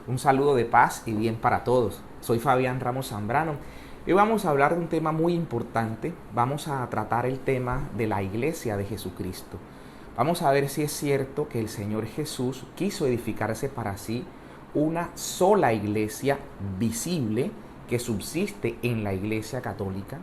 Un saludo de paz y bien para todos. Soy Fabián Ramos Zambrano y vamos a hablar de un tema muy importante. Vamos a tratar el tema de la iglesia de Jesucristo. Vamos a ver si es cierto que el Señor Jesús quiso edificarse para sí una sola iglesia visible que subsiste en la iglesia católica,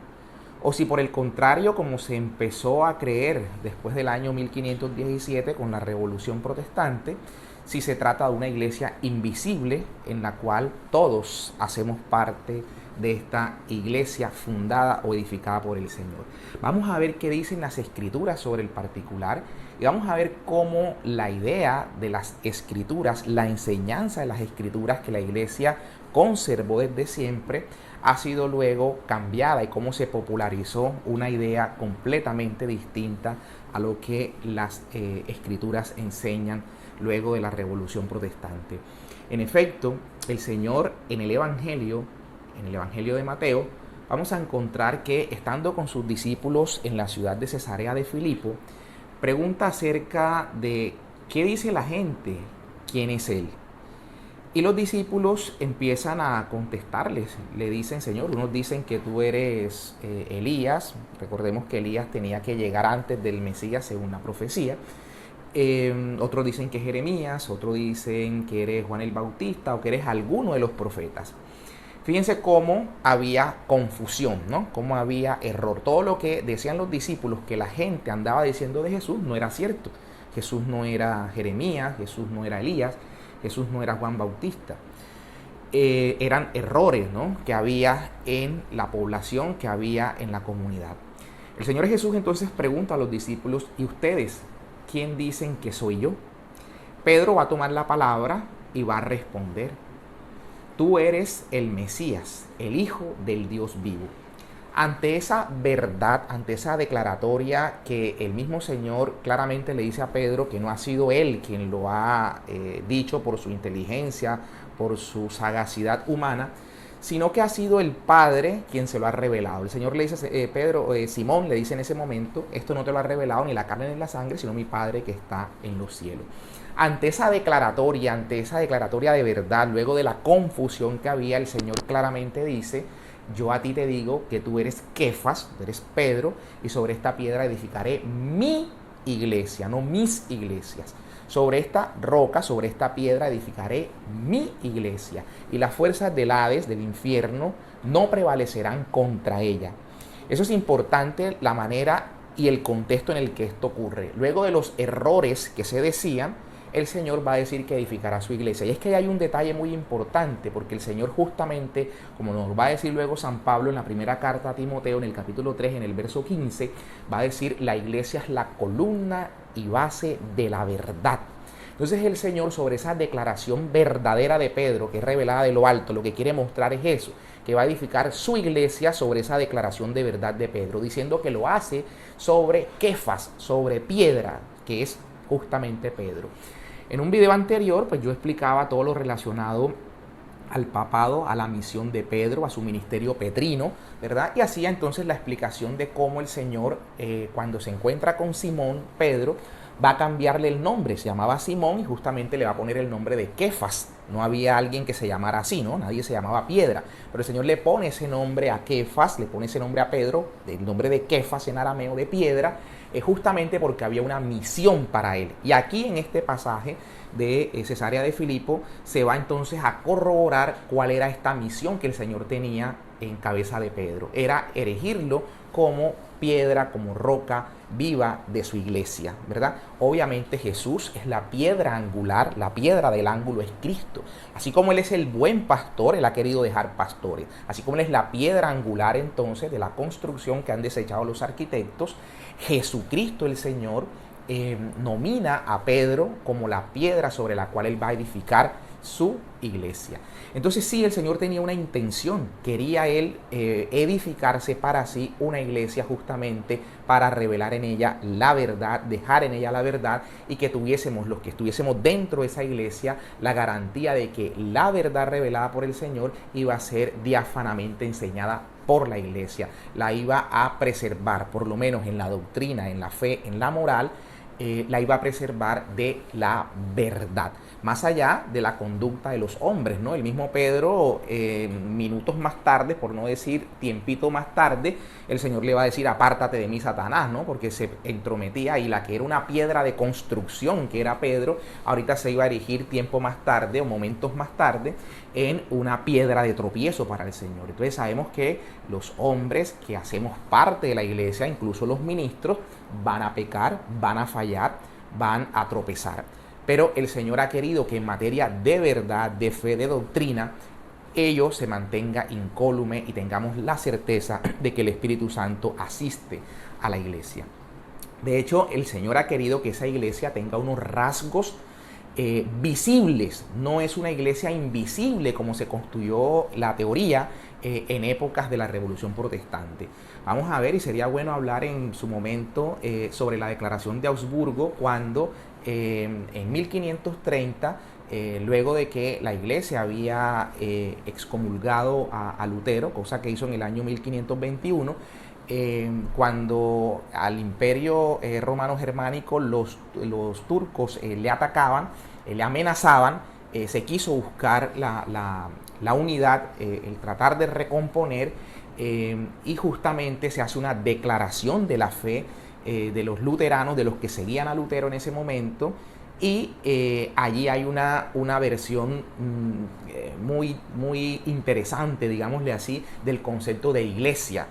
o si por el contrario, como se empezó a creer después del año 1517 con la Revolución Protestante, si se trata de una iglesia invisible en la cual todos hacemos parte de esta iglesia fundada o edificada por el Señor. Vamos a ver qué dicen las escrituras sobre el particular y vamos a ver cómo la idea de las escrituras, la enseñanza de las escrituras que la iglesia conservó desde siempre, ha sido luego cambiada y cómo se popularizó una idea completamente distinta a lo que las escrituras enseñan luego de la Revolución Protestante. En efecto, el Señor en el Evangelio de Mateo, vamos a encontrar que estando con sus discípulos en la ciudad de Cesarea de Filipo, pregunta acerca de qué dice la gente, quién es Él. Y los discípulos empiezan a contestarles, le dicen: Señor, unos dicen que tú eres Elías, recordemos que Elías tenía que llegar antes del Mesías según la profecía. Otros dicen que es Jeremías, otros dicen que eres Juan el Bautista o que eres alguno de los profetas. Fíjense cómo había confusión, ¿no? Cómo había error. Todo lo que decían los discípulos que la gente andaba diciendo de Jesús no era cierto. Jesús no era Jeremías, Jesús no era Elías, Jesús no era Juan Bautista. Eran errores, ¿no?, que había en la población, que había en la comunidad. El Señor Jesús entonces pregunta a los discípulos: ¿y ustedes quién dicen que soy yo? Pedro va a tomar la palabra y va a responder: tú eres el Mesías, el Hijo del Dios vivo. Ante esa verdad, ante esa declaratoria que el mismo Señor claramente le dice a Pedro que no ha sido él quien lo ha dicho por su inteligencia, por su sagacidad humana, sino que ha sido el Padre quien se lo ha revelado. El Señor le dice, Simón le dice en ese momento: esto no te lo ha revelado ni la carne ni la sangre, sino mi Padre que está en los cielos. Ante esa declaratoria de verdad, luego de la confusión que había, el Señor claramente dice: yo a ti te digo que tú eres Kefas, tú eres Pedro, y sobre esta piedra edificaré mi iglesia, no mis iglesias. Sobre esta roca, sobre esta piedra edificaré mi iglesia, y las fuerzas del Hades, del infierno, no prevalecerán contra ella. Eso es importante, la manera y el contexto en el que esto ocurre. Luego de los errores que se decían, el Señor va a decir que edificará su iglesia. Y es que hay un detalle muy importante, porque el Señor justamente, como nos va a decir luego San Pablo en la primera carta a Timoteo, en el capítulo 3, en el verso 15, va a decir: la iglesia es la columna y base de la verdad. Entonces el Señor, sobre esa declaración verdadera de Pedro, que es revelada de lo alto, lo que quiere mostrar es eso, que va a edificar su iglesia sobre esa declaración de verdad de Pedro, diciendo que lo hace sobre Kefas, sobre piedra, que es justamente Pedro. En un video anterior, pues yo explicaba todo lo relacionado al papado, a la misión de Pedro, a su ministerio petrino, ¿verdad? Y hacía entonces la explicación de cómo el Señor, cuando se encuentra con Simón, Pedro, va a cambiarle el nombre. Se llamaba Simón y justamente le va a poner el nombre de Kefas. No había alguien que se llamara así, ¿no? Nadie se llamaba Piedra. Pero el Señor le pone ese nombre a Kefas, le pone ese nombre a Pedro, el nombre de Kefas en arameo, de piedra, justamente porque había una misión para él. Y aquí en este pasaje de Cesarea de Filipo se va entonces a corroborar cuál era esta misión que el Señor tenía en cabeza de Pedro. Era erigirlo como piedra, como roca viva de su iglesia, ¿verdad? Obviamente Jesús es la piedra angular, la piedra del ángulo es Cristo. Así como Él es el buen pastor, Él ha querido dejar pastores. Así como Él es la piedra angular entonces de la construcción que han desechado los arquitectos, Jesucristo el Señor nomina a Pedro como la piedra sobre la cual Él va a edificar su iglesia. Entonces sí, el Señor tenía una intención, quería Él edificarse para sí una iglesia justamente para revelar en ella la verdad, dejar en ella la verdad, y que tuviésemos, los que estuviésemos dentro de esa iglesia, la garantía de que la verdad revelada por el Señor iba a ser diáfanamente enseñada por la iglesia, la iba a preservar, por lo menos en la doctrina, en la fe, en la moral, la iba a preservar de la verdad. más allá de la conducta de los hombres, ¿no? El mismo Pedro, minutos más tarde, por no decir tiempito más tarde, el Señor le va a decir, apártate de mí, Satanás, ¿no? Porque se entrometía y la que era una piedra de construcción, que era Pedro, ahorita se iba a erigir tiempo más tarde o momentos más tarde en una piedra de tropiezo para el Señor. Entonces sabemos que los hombres que hacemos parte de la iglesia, incluso los ministros, van a pecar, van a fallar, van a tropezar. Pero el Señor ha querido que en materia de verdad, de fe, de doctrina, ello se mantenga incólume y tengamos la certeza de que el Espíritu Santo asiste a la iglesia. De hecho, el Señor ha querido que esa iglesia tenga unos rasgos visibles. No es una iglesia invisible como se construyó la teoría en épocas de la Revolución Protestante. Vamos a ver, y sería bueno hablar en su momento sobre la Declaración de Augsburgo, cuando en 1530, luego de que la iglesia había excomulgado a Lutero, cosa que hizo en el año 1521, cuando al imperio romano germánico los turcos le atacaban, le amenazaban, se quiso buscar la unidad, el tratar de recomponer, y justamente se hace una declaración de la fe de los luteranos, de los que seguían a Lutero en ese momento, y allí hay una versión muy interesante, digámosle así, del concepto de iglesia.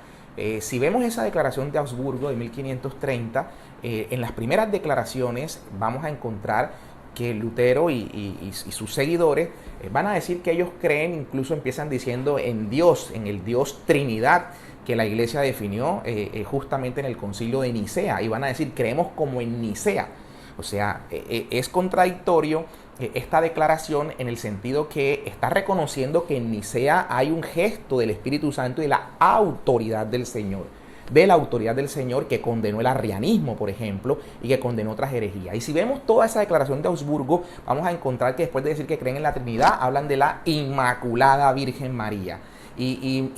Si vemos esa declaración de Augsburgo de 1530, en las primeras declaraciones vamos a encontrar que Lutero y sus seguidores van a decir que ellos creen, incluso empiezan diciendo en Dios, en el Dios Trinidad, que la iglesia definió justamente en el concilio de Nicea, y van a decir creemos como en Nicea. O sea, es contradictorio esta declaración en el sentido que está reconociendo que en Nicea hay un gesto del Espíritu Santo y la autoridad del Señor, de la autoridad del Señor, que condenó el arrianismo, por ejemplo, y que condenó otras herejías. Y si vemos toda esa declaración de Augsburgo, vamos a encontrar que después de decir que creen en la Trinidad, hablan de la Inmaculada Virgen María. Y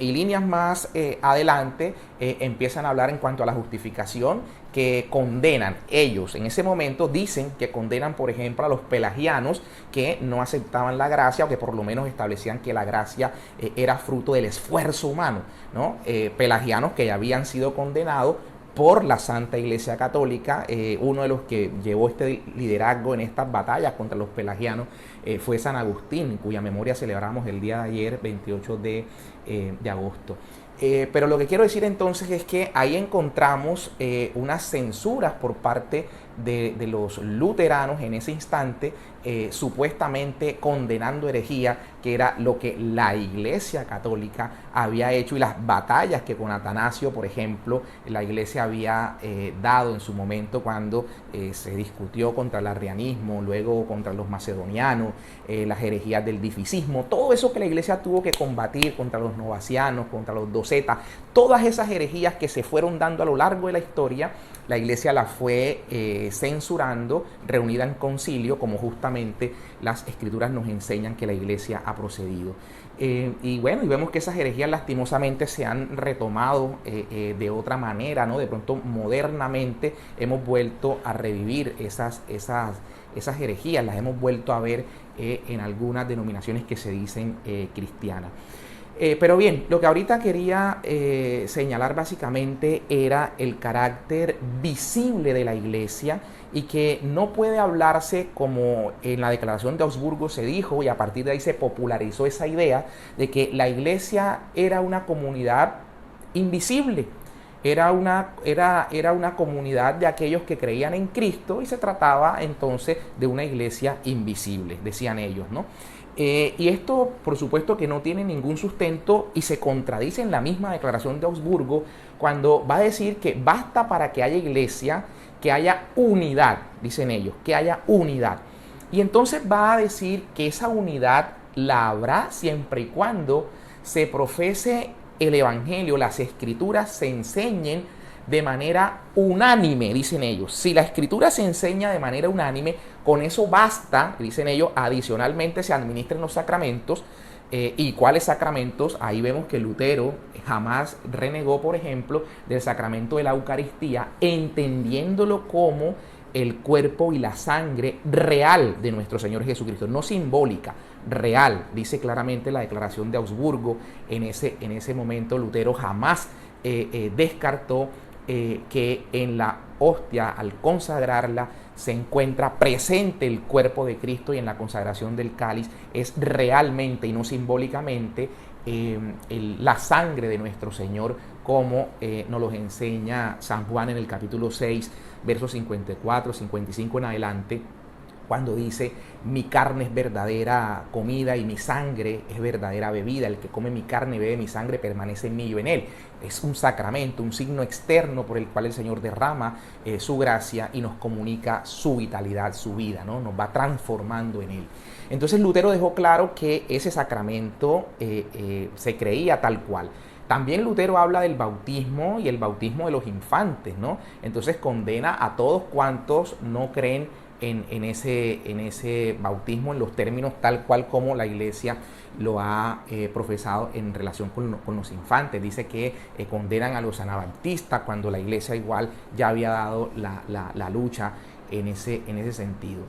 líneas más adelante empiezan a hablar en cuanto a la justificación, que condenan ellos. En ese momento dicen que condenan, por ejemplo, a los pelagianos que no aceptaban la gracia, o que por lo menos establecían que la gracia era fruto del esfuerzo humano, ¿no? Pelagianos que ya habían sido condenados por la Santa Iglesia Católica. Uno de los que llevó este liderazgo en estas batallas contra los pelagianos fue San Agustín, cuya memoria celebramos el día de ayer, 28 de agosto. Pero lo que quiero decir entonces es que ahí encontramos unas censuras por parte de los luteranos en ese instante, supuestamente condenando herejía, que era lo que la Iglesia Católica había hecho, y las batallas que con Atanasio, por ejemplo, la Iglesia había dado en su momento cuando se discutió contra el arrianismo, luego contra los macedonianos, las herejías del dificismo, todo eso que la Iglesia tuvo que combatir contra los novacianos, contra los docetas, todas esas herejías que se fueron dando a lo largo de la historia, la Iglesia las fue censurando, reunida en concilio, como justamente las Escrituras nos enseñan que la Iglesia ha procedido. Y bueno, y vemos que esas herejías lastimosamente se han retomado de otra manera, ¿no? De pronto modernamente hemos vuelto a revivir esas herejías, las hemos vuelto a ver en algunas denominaciones que se dicen cristianas. Pero bien, lo que ahorita quería señalar básicamente era el carácter visible de la iglesia, y que no puede hablarse, como en la declaración de Augsburgo se dijo, y a partir de ahí se popularizó esa idea de que la iglesia era una comunidad invisible, era una comunidad de aquellos que creían en Cristo, y se trataba entonces de una iglesia invisible, decían ellos, ¿no? Y esto, por supuesto, que no tiene ningún sustento y se contradice en la misma declaración de Augsburgo, cuando va a decir que basta para que haya iglesia, que haya unidad, dicen ellos, que haya unidad. Y entonces va a decir que esa unidad la habrá siempre y cuando se profese el Evangelio, las Escrituras se enseñen de manera unánime, dicen ellos. Si la Escritura se enseña de manera unánime, con eso basta, dicen ellos. Adicionalmente se administran los sacramentos. ¿Y cuáles sacramentos? Ahí vemos que Lutero jamás renegó, por ejemplo, del sacramento de la Eucaristía, entendiéndolo como el cuerpo y la sangre real de nuestro Señor Jesucristo, no simbólica, real. Dice claramente la declaración de Augsburgo. En ese momento Lutero jamás descartó que en la hostia, al consagrarla, se encuentra presente el cuerpo de Cristo, y en la consagración del cáliz es realmente y no simbólicamente la sangre de nuestro Señor, como nos lo enseña San Juan en el capítulo 6, versos 54, 55 en adelante, cuando dice: mi carne es verdadera comida y mi sangre es verdadera bebida. El que come mi carne y bebe mi sangre permanece en mí y yo en él. Es un sacramento, un signo externo por el cual el Señor derrama su gracia y nos comunica su vitalidad, su vida, ¿no? Nos va transformando en él. Entonces Lutero dejó claro que ese sacramento se creía tal cual. También Lutero habla del bautismo y el bautismo de los infantes, ¿no? Entonces condena a todos cuantos no creen en ese bautismo en los términos tal cual como la Iglesia lo ha profesado en relación con los infantes. Dice que condenan a los anabaptistas, cuando la Iglesia igual ya había dado la lucha en ese sentido.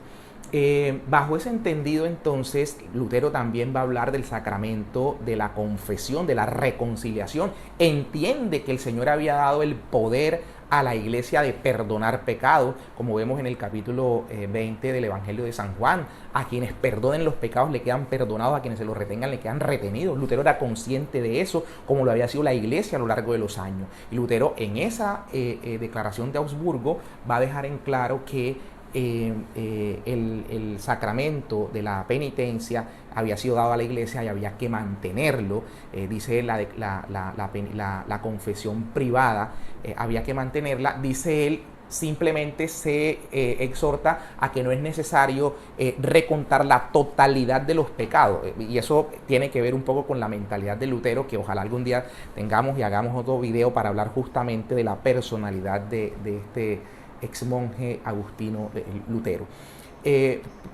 Bajo ese entendido, entonces, Lutero también va a hablar del sacramento de la confesión, de la reconciliación. Entiende que el Señor había dado el poder a la Iglesia de perdonar pecados, como vemos en el capítulo 20 del Evangelio de San Juan. A quienes perdonen los pecados le quedan perdonados, a quienes se los retengan le quedan retenidos. Lutero era consciente de eso, como lo había sido la Iglesia a lo largo de los años. Y Lutero, en esa declaración de Augsburgo, va a dejar en claro que el sacramento de la penitencia había sido dado a la Iglesia y había que mantenerlo. Dice la confesión privada, había que mantenerla. Dice él, simplemente se exhorta a que no es necesario recontar la totalidad de los pecados, y eso tiene que ver un poco con la mentalidad de Lutero, que ojalá algún día tengamos y hagamos otro video para hablar justamente de la personalidad de este ex monje agustino Lutero.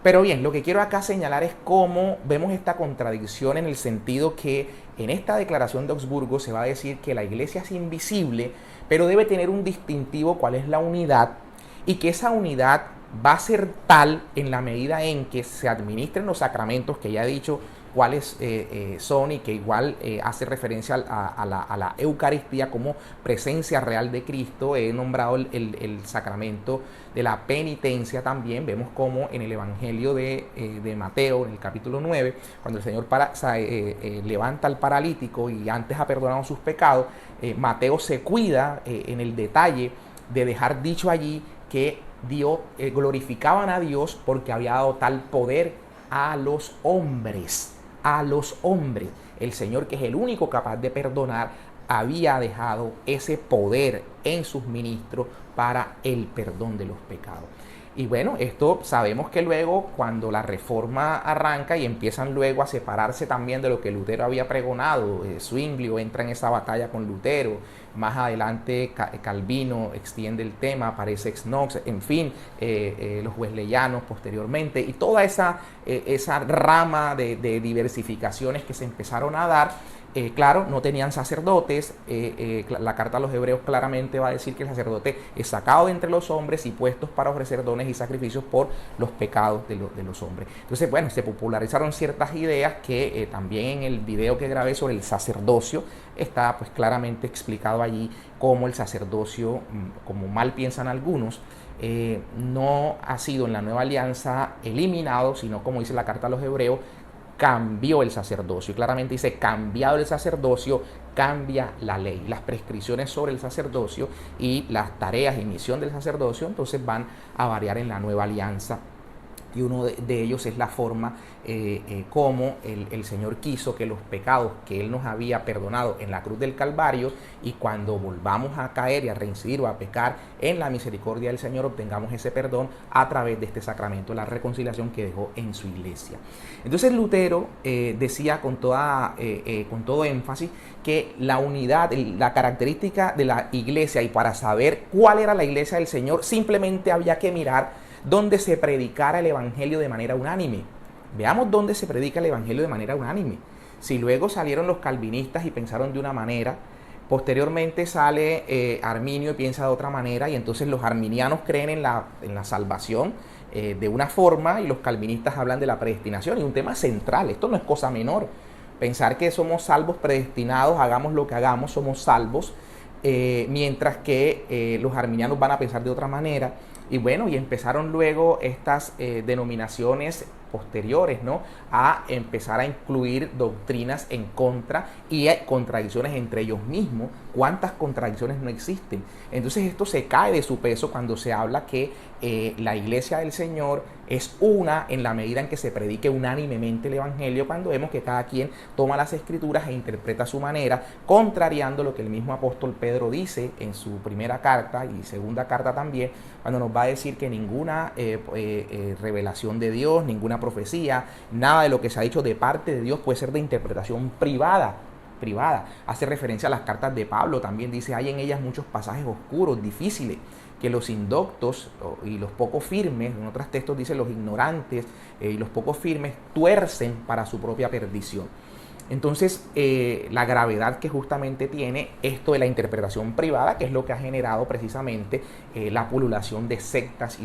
Pero bien, lo que quiero acá señalar es cómo vemos esta contradicción, en el sentido que en esta declaración de Augsburgo se va a decir que la Iglesia es invisible, pero debe tener un distintivo, cuál es la unidad, y que esa unidad va a ser tal en la medida en que se administren los sacramentos, que ya he dicho cuáles son, y que igual hace referencia a la Eucaristía como presencia real de Cristo. He nombrado el sacramento de la penitencia también. Vemos como en el Evangelio de Mateo, en el capítulo 9, cuando el Señor levanta al paralítico y antes ha perdonado sus pecados, Mateo se cuida en el detalle de dejar dicho allí que glorificaban a Dios porque había dado tal poder a los hombres. A los hombres. El Señor, que es el único capaz de perdonar, había dejado ese poder en sus ministros para el perdón de los pecados. Y bueno, esto sabemos que luego, cuando la Reforma arranca y empiezan luego a separarse también de lo que Lutero había pregonado, Zwinglio entra en esa batalla con Lutero, más adelante Calvino extiende el tema, aparece Knox, en fin, los wesleyanos posteriormente, y toda esa rama de diversificaciones que se empezaron a dar. Claro, no tenían sacerdotes. La carta a los Hebreos claramente va a decir que el sacerdote es sacado de entre los hombres y puestos para ofrecer dones y sacrificios por los pecados de los hombres. Entonces, bueno, se popularizaron ciertas ideas que también en el video que grabé sobre el sacerdocio está pues claramente explicado allí cómo el sacerdocio, como mal piensan algunos, no ha sido en la nueva alianza eliminado, sino, como dice la carta a los Hebreos, cambió el sacerdocio. Y claramente dice: cambiado el sacerdocio, cambia la ley. Las prescripciones sobre el sacerdocio y las tareas y misión del sacerdocio entonces van a variar en la nueva alianza. Y uno de ellos es la forma como el Señor quiso que los pecados que Él nos había perdonado en la cruz del Calvario, y cuando volvamos a caer y a reincidir o a pecar, en la misericordia del Señor obtengamos ese perdón a través de este sacramento, la reconciliación que dejó en su Iglesia. Entonces Lutero decía con todo énfasis que la unidad, la característica de la Iglesia, y para saber cuál era la Iglesia del Señor, simplemente había que mirar donde se predicara el Evangelio de manera unánime. Veamos dónde se predica el Evangelio de manera unánime. Si luego salieron los calvinistas y pensaron de una manera, Posteriormente sale Arminio y piensa de otra manera, y entonces los arminianos creen en la salvación de una forma, y los calvinistas hablan de la predestinación, y un tema central. Esto no es cosa menor. Pensar que somos salvos predestinados, hagamos lo que hagamos, somos salvos, mientras que los arminianos van a pensar de otra manera. Y bueno, y empezaron luego estas denominaciones posteriores, ¿no?, a empezar a incluir doctrinas en contra y contradicciones entre ellos mismos. ¿Cuántas contradicciones no existen? Entonces esto se cae de su peso cuando se habla que la iglesia del Señor es una en la medida en que se predique unánimemente el evangelio, cuando vemos que cada quien toma las escrituras e interpreta a su manera, contrariando lo que el mismo apóstol Pedro dice en su primera carta y segunda carta también, cuando nos va a decir que ninguna revelación de Dios, ninguna profecía, nada de lo que se ha dicho de parte de Dios puede ser de interpretación privada. Hace referencia a las cartas de Pablo, también dice, hay en ellas muchos pasajes oscuros, difíciles, que los indoctos y los poco firmes, en otros textos dice los ignorantes y los poco firmes, tuercen para su propia perdición. Entonces, la gravedad que justamente tiene esto de la interpretación privada, que es lo que ha generado precisamente la pululación de sectas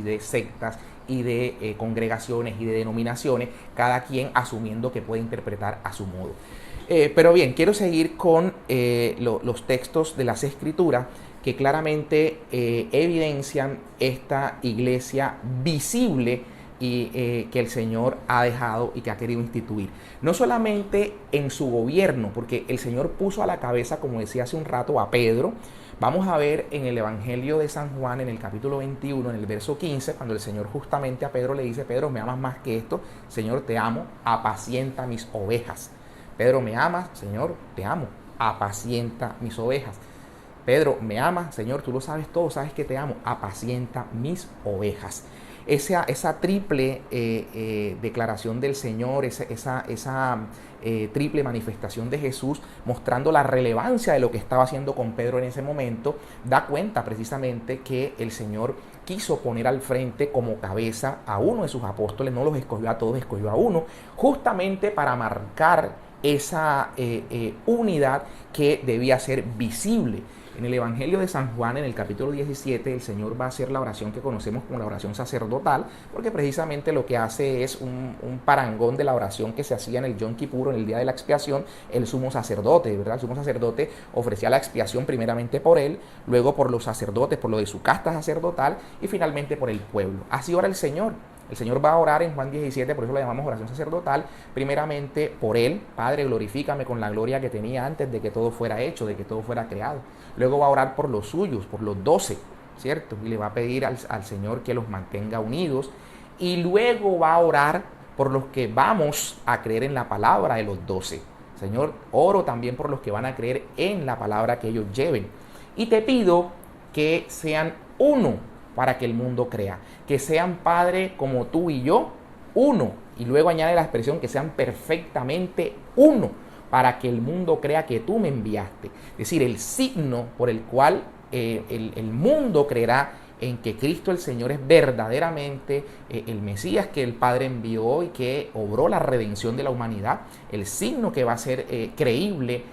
y de congregaciones y de denominaciones, cada quien asumiendo que puede interpretar a su modo. Pero bien, quiero seguir con los textos de las Escrituras que claramente evidencian esta iglesia visible y que el Señor ha dejado y que ha querido instituir. No solamente en su gobierno, porque el Señor puso a la cabeza, como decía hace un rato, a Pedro. Vamos a ver en el Evangelio de San Juan, en el capítulo 21, en el verso 15, cuando el Señor justamente a Pedro le dice, Pedro, ¿me amas más que esto? Señor, te amo, apacienta mis ovejas. Pedro, ¿me amas? Señor, te amo, apacienta mis ovejas. Pedro, ¿me amas? Señor, tú lo sabes todo, sabes que te amo, apacienta mis ovejas. Esa triple declaración del Señor, esa triple manifestación de Jesús, mostrando la relevancia de lo que estaba haciendo con Pedro en ese momento, da cuenta precisamente que el Señor quiso poner al frente como cabeza a uno de sus apóstoles, no los escogió a todos, escogió a uno, justamente para marcar esa unidad que debía ser visible. En el Evangelio de San Juan, en el capítulo 17, el Señor va a hacer la oración que conocemos como la oración sacerdotal, porque precisamente lo que hace es un parangón de la oración que se hacía en el Yom Kippur, en el día de la expiación, el sumo sacerdote, ¿verdad? El sumo sacerdote ofrecía la expiación primeramente por él, luego por los sacerdotes, por lo de su casta sacerdotal, y finalmente por el pueblo. Así ora el Señor. El Señor va a orar en Juan 17, por eso la llamamos oración sacerdotal, primeramente por Él. Padre, glorifícame con la gloria que tenía antes de que todo fuera hecho, de que todo fuera creado. Luego va a orar por los suyos, por los 12, ¿cierto? Y le va a pedir al Señor que los mantenga unidos. Y luego va a orar por los que vamos a creer en la palabra de los 12. Señor, oro también por los que van a creer en la palabra que ellos lleven. Y te pido que sean uno para que el mundo crea, que sean, Padre, como tú y yo, uno, y luego añade la expresión que sean perfectamente uno, para que el mundo crea que tú me enviaste. Es decir, el signo por el cual el mundo creerá en que Cristo el Señor es verdaderamente el Mesías que el Padre envió y que obró la redención de la humanidad, el signo que va a ser creíble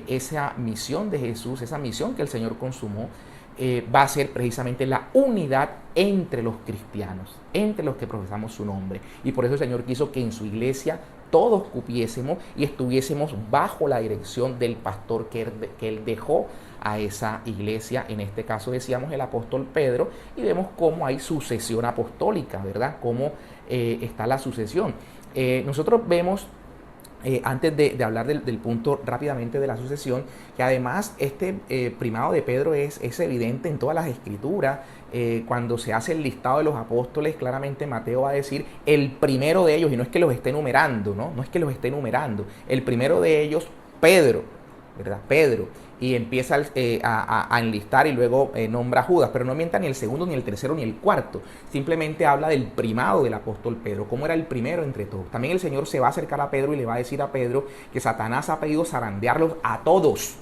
esa misión de Jesús, esa misión que el Señor consumó, va a ser precisamente la unidad entre los cristianos, entre los que profesamos su nombre. Y por eso el Señor quiso que en su iglesia todos cupiésemos y estuviésemos bajo la dirección del pastor que él dejó a esa iglesia. En este caso decíamos el apóstol Pedro, y vemos cómo hay sucesión apostólica, ¿verdad? Cómo está la sucesión. Nosotros vemos, antes de hablar del punto rápidamente de la sucesión, que además este primado de Pedro es evidente en todas las escrituras. Cuando se hace el listado de los apóstoles, claramente Mateo va a decir el primero de ellos, y no es que los esté enumerando, no es que los esté enumerando, el primero de ellos, Pedro, ¿verdad? Pedro, y empieza a enlistar y luego nombra a Judas, pero no mienta ni el segundo, ni el tercero, ni el cuarto. Simplemente habla del primado del apóstol Pedro, cómo era el primero entre todos. También el Señor se va a acercar a Pedro y le va a decir a Pedro que Satanás ha pedido zarandearlos a todos.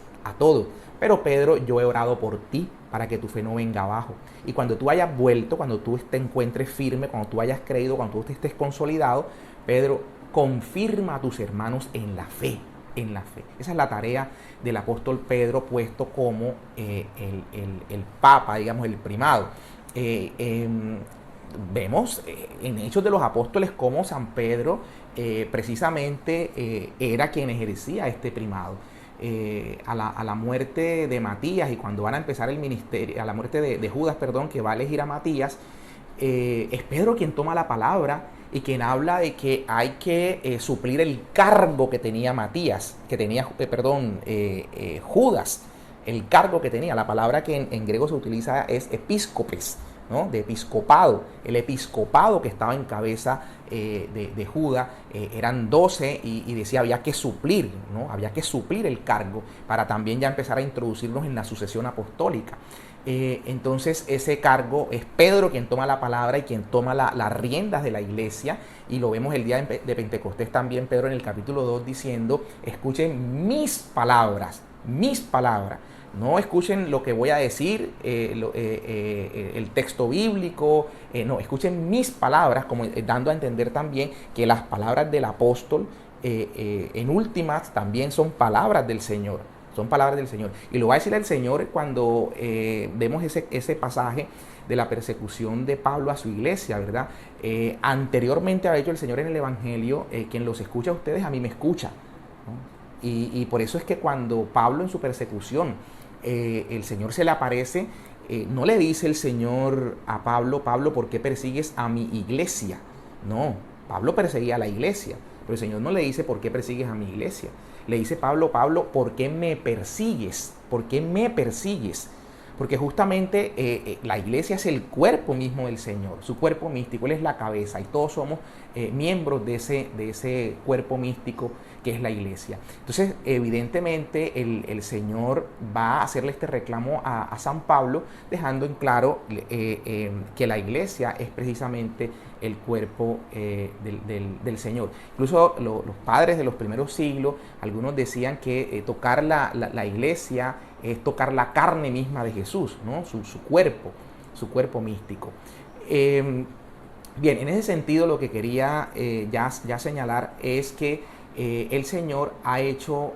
Pero Pedro, yo he orado por ti para que tu fe no venga abajo. Y cuando tú hayas vuelto, cuando tú te encuentres firme, cuando tú hayas creído, cuando tú estés consolidado, Pedro, confirma a tus hermanos en la fe. en la fe. Esa es la tarea del apóstol Pedro, puesto como el papa, digamos, el primado. Vemos en Hechos de los Apóstoles cómo San Pedro precisamente era quien ejercía este primado. A la muerte de Matías, y cuando van a empezar el ministerio, a la muerte de Judas, perdón, que va a elegir a Matías, es Pedro quien toma la palabra y quien habla de que hay que suplir el cargo que tenía Matías, que tenía, Judas, el cargo que tenía. La palabra que en griego se utiliza es episcopes, ¿no? De episcopado. El episcopado que estaba en cabeza de Judas, eran 12 y decía había que suplir, ¿no? Había que suplir el cargo para también ya empezar a introducirnos en la sucesión apostólica. Entonces ese cargo es Pedro quien toma la palabra y quien toma las riendas de la iglesia, y lo vemos el día de Pentecostés también, Pedro en el capítulo 2 diciendo: escuchen mis palabras, no escuchen lo que voy a decir, el texto bíblico, no, escuchen mis palabras, como dando a entender también que las palabras del apóstol en últimas también son palabras del Señor. Son palabras del Señor. Y lo va a decir el Señor cuando vemos ese pasaje de la persecución de Pablo a su iglesia, ¿verdad? Anteriormente ha dicho el Señor en el Evangelio: quien los escucha a ustedes, a mí me escucha, ¿no? Y por eso es que cuando Pablo en su persecución, el Señor se le aparece, no le dice el Señor a Pablo: Pablo, ¿por qué persigues a mi iglesia? No, Pablo perseguía a la iglesia, pero el Señor no le dice: ¿por qué persigues a mi iglesia? Le dice: Pablo, ¿por qué me persigues? ¿Por qué me persigues? Porque justamente la iglesia es el cuerpo mismo del Señor, su cuerpo místico. Él es la cabeza y todos somos miembros de ese cuerpo místico que es la iglesia. Entonces, evidentemente, el Señor va a hacerle este reclamo a San Pablo, dejando en claro que la iglesia es precisamente el cuerpo del Señor. Incluso los padres de los primeros siglos, algunos decían que tocar la iglesia es tocar la carne misma de Jesús, ¿no? Su cuerpo místico. Bien, en ese sentido lo que quería ya señalar es que el Señor ha hecho,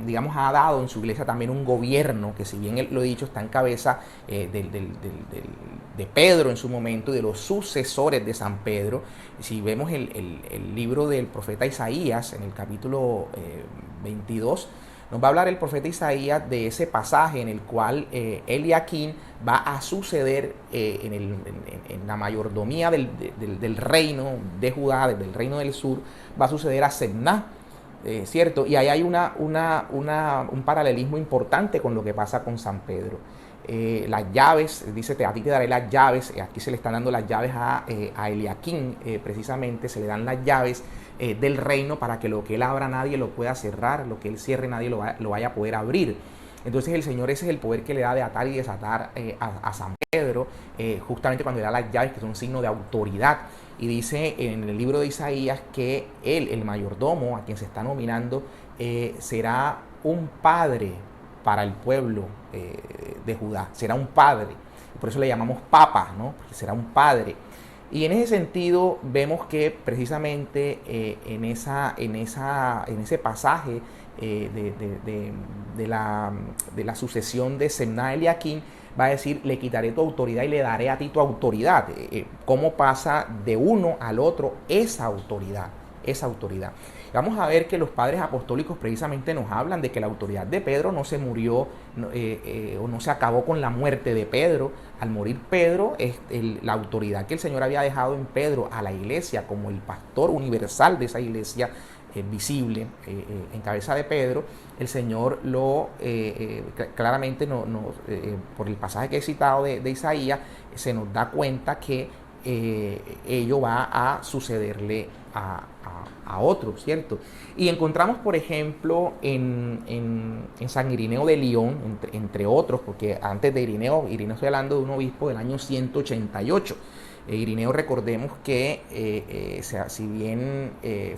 digamos, ha dado en su iglesia también un gobierno que, si bien lo he dicho, está en cabeza de Pedro en su momento y de los sucesores de San Pedro. Si vemos el libro del profeta Isaías en el capítulo 22, nos va a hablar el profeta Isaías de ese pasaje en el cual Eliaquín va a suceder en la mayordomía del reino de Judá, del reino del sur, va a suceder a Semná, ¿cierto? Y ahí hay un paralelismo importante con lo que pasa con San Pedro. Las llaves, dice: a ti te daré las llaves. Aquí se le están dando las llaves a Eliaquín, precisamente se le dan las llaves del reino para que lo que él abra nadie lo pueda cerrar, lo que él cierre nadie lo vaya a poder abrir. Entonces el Señor, ese es el poder que le da de atar y desatar a San Pedro, justamente cuando le da las llaves, que son un signo de autoridad. Y dice en el libro de Isaías que él, el mayordomo, a quien se está nominando, será un padre para el pueblo de Judá. Será un padre. Por eso le llamamos papa, ¿no? Porque será un padre. Y en ese sentido vemos que precisamente en ese pasaje de la sucesión de Semná Eliaquín, va a decir: le quitaré tu autoridad y le daré a ti tu autoridad. ¿Cómo pasa de uno al otro esa autoridad? Vamos a ver que los padres apostólicos precisamente nos hablan de que la autoridad de Pedro no se murió o no se acabó con la muerte de Pedro. Al morir Pedro, la autoridad que el Señor había dejado en Pedro a la iglesia como el pastor universal de esa iglesia visible en cabeza de Pedro, el Señor claramente por el pasaje que he citado de Isaías, se nos da cuenta que ello va a sucederle a otros, ¿cierto? Y encontramos, por ejemplo, en San Irineo de Lyon, entre otros, porque antes de Irineo estoy hablando de un obispo del año 188. Irineo, recordemos que si bien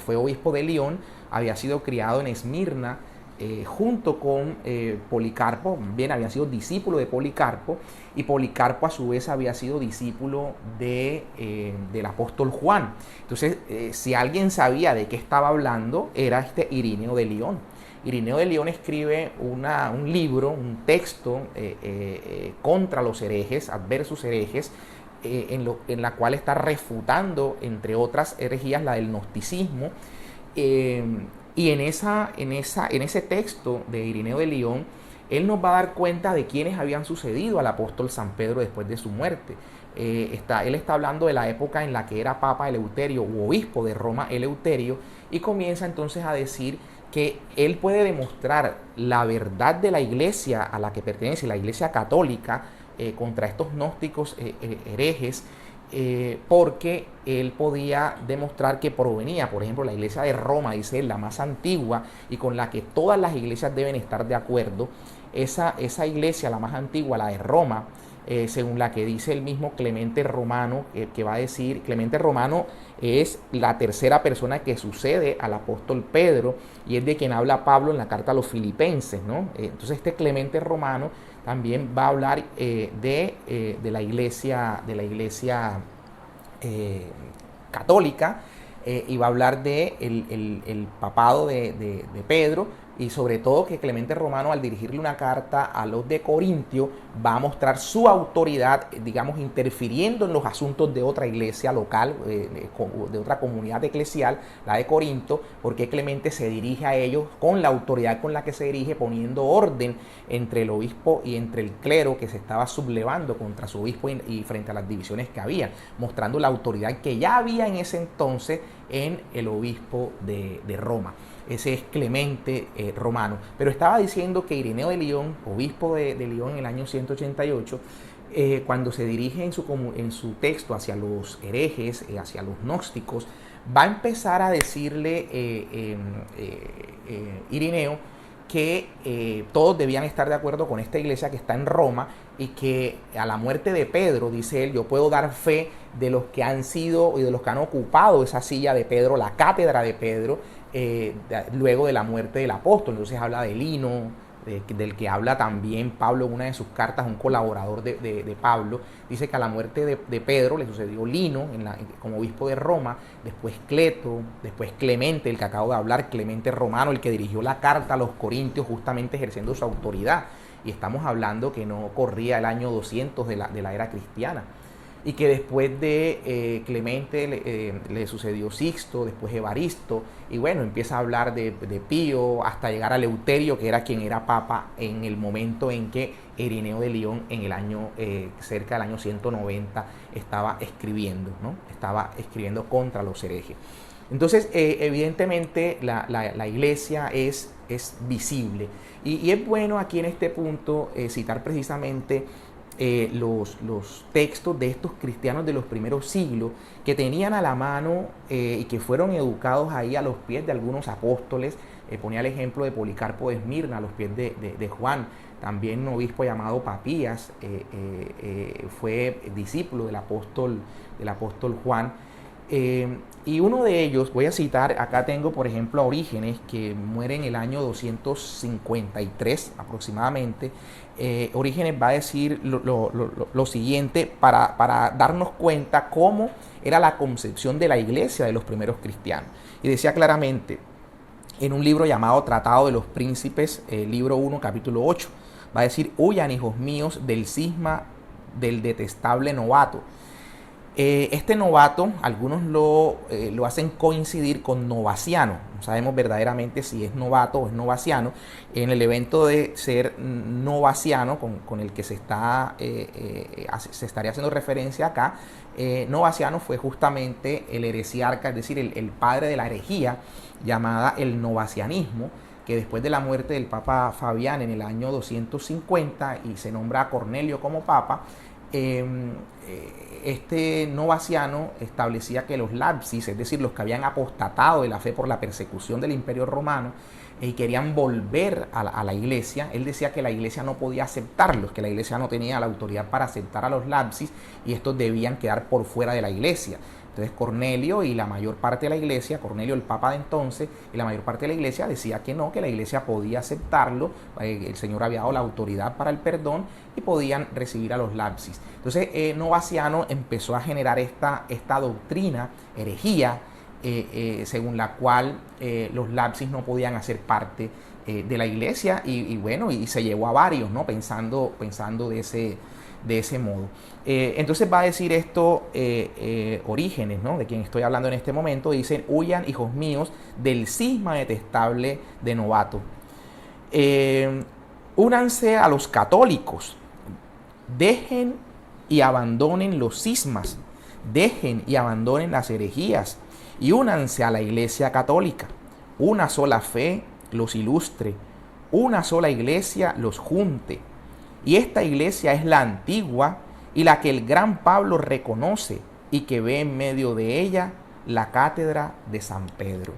fue obispo de Lyon, había sido criado en Esmirna, junto con Policarpo, bien había sido discípulo de Policarpo, y Policarpo a su vez había sido discípulo del apóstol Juan. Entonces, si alguien sabía de qué estaba hablando, era este Irineo de Lyon. Irineo de Lyon escribe un libro, un texto contra los herejes, adversus herejes, en la cual está refutando, entre otras herejías, la del gnosticismo. Y en ese texto de Irineo de Lyon, él nos va a dar cuenta de quiénes habían sucedido al apóstol San Pedro después de su muerte. Él está hablando de la época en la que era Papa Eleuterio u obispo de Roma Eleuterio, y comienza entonces a decir que él puede demostrar la verdad de la iglesia a la que pertenece, la iglesia católica, contra estos gnósticos herejes, porque él podía demostrar que provenía, por ejemplo, la iglesia de Roma, dice él, la más antigua y con la que todas las iglesias deben estar de acuerdo. Esa iglesia, la más antigua, la de Roma, según la que dice el mismo Clemente Romano, que va a decir, Clemente Romano es la tercera persona que sucede al apóstol Pedro y es de quien habla Pablo en la carta a los Filipenses, ¿no? Entonces este Clemente Romano también va a hablar de la iglesia católica, y va a hablar de el papado de Pedro, y sobre todo que Clemente Romano, al dirigirle una carta a los de Corintio, va a mostrar su autoridad, digamos, interfiriendo en los asuntos de otra iglesia local, de otra comunidad eclesial, la de Corinto, porque Clemente se dirige a ellos con la autoridad con la que se dirige, poniendo orden entre el obispo y entre el clero que se estaba sublevando contra su obispo y frente a las divisiones que había, mostrando la autoridad que ya había en ese entonces en el obispo de Roma. Ese es Clemente Romano. Pero estaba diciendo que Irineo de Lyon, obispo de Lyon en el año 188, cuando se dirige en su texto hacia los herejes, hacia los gnósticos, va a empezar a decirle Irineo que todos debían estar de acuerdo con esta iglesia que está en Roma, y que a la muerte de Pedro, dice él, yo puedo dar fe de los que han sido y de los que han ocupado esa silla de Pedro, la cátedra de Pedro, luego de la muerte del apóstol. Entonces habla de Lino, del que habla también Pablo en una de sus cartas, un colaborador de Pablo. Dice que a la muerte de Pedro le sucedió Lino como obispo de Roma, después Cleto, después Clemente, el que acabo de hablar, Clemente Romano, el que dirigió la carta a los Corintios justamente ejerciendo su autoridad. Y estamos hablando que no corría el año 200 de la era cristiana. Y que después de Clemente le sucedió Sixto, después Evaristo, y bueno, empieza a hablar de Pío hasta llegar a Eleuterio, que era quien era papa en el momento en que Irineo de Lyon, en el año cerca del año 190, estaba escribiendo, ¿no? Estaba escribiendo contra los herejes. Entonces, evidentemente, la iglesia es visible. Y es bueno aquí en este punto citar precisamente los textos de estos cristianos de los primeros siglos, que tenían a la mano y que fueron educados ahí a los pies de algunos apóstoles. Ponía el ejemplo de Policarpo de Esmirna, a los pies de Juan. También un obispo llamado Papías fue discípulo del apóstol Juan. Y uno de ellos, voy a citar, acá tengo por ejemplo a Orígenes, que muere en el año 253 aproximadamente. Orígenes va a decir lo siguiente para darnos cuenta cómo era la concepción de la iglesia de los primeros cristianos. Y decía claramente en un libro llamado Tratado de los Príncipes, libro 1, capítulo 8, va a decir: huyan, hijos míos, del cisma del detestable novato. Este novato, algunos lo hacen coincidir con Novaciano. No sabemos verdaderamente si es novato o es novaciano. En el evento de ser novaciano, con el que se estaría haciendo referencia acá, Novaciano fue justamente el heresiarca, es decir, el padre de la herejía llamada el novacianismo, que después de la muerte del Papa Fabián en el año 250 y se nombra a Cornelio como Papa, este Novaciano establecía que los lapsis, es decir, los que habían apostatado de la fe por la persecución del Imperio Romano y querían volver a la iglesia, él decía que la iglesia no podía aceptarlos, que la iglesia no tenía la autoridad para aceptar a los lapsis y estos debían quedar por fuera de la iglesia. Entonces Cornelio y la mayor parte de la iglesia, Cornelio el papa de entonces, y la mayor parte de la iglesia decía que no, que la iglesia podía aceptarlo, el Señor había dado la autoridad para el perdón y podían recibir a los lapsis. Entonces Novaciano empezó a generar esta doctrina, herejía, según la cual los lapsis no podían hacer parte de la iglesia y bueno, y se llevó a varios, ¿no? Pensando de ese modo. Entonces va a decir esto Orígenes, ¿no? De quien estoy hablando en este momento. Dicen: huyan, hijos míos, del cisma detestable de novato. Únanse a los católicos, dejen y abandonen los cismas, dejen y abandonen las herejías y únanse a la iglesia católica. Una sola fe los ilustre, una sola iglesia los junte. Y esta iglesia es la antigua y la que el gran Pablo reconoce y que ve en medio de ella la cátedra de San Pedro.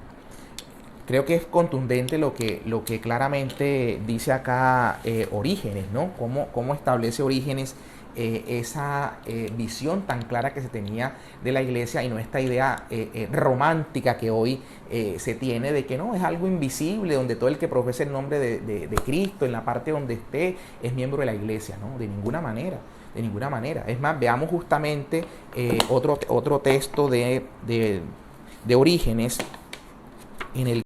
Creo que es contundente lo que claramente dice acá Orígenes, ¿no? Cómo establece Orígenes esa visión tan clara que se tenía de la iglesia y no esta idea romántica que hoy se tiene de que no, es algo invisible, donde todo el que profesa el nombre de Cristo en la parte donde esté es miembro de la iglesia. No, de ninguna manera, de ninguna manera. Es más, veamos justamente otro texto de Orígenes, en el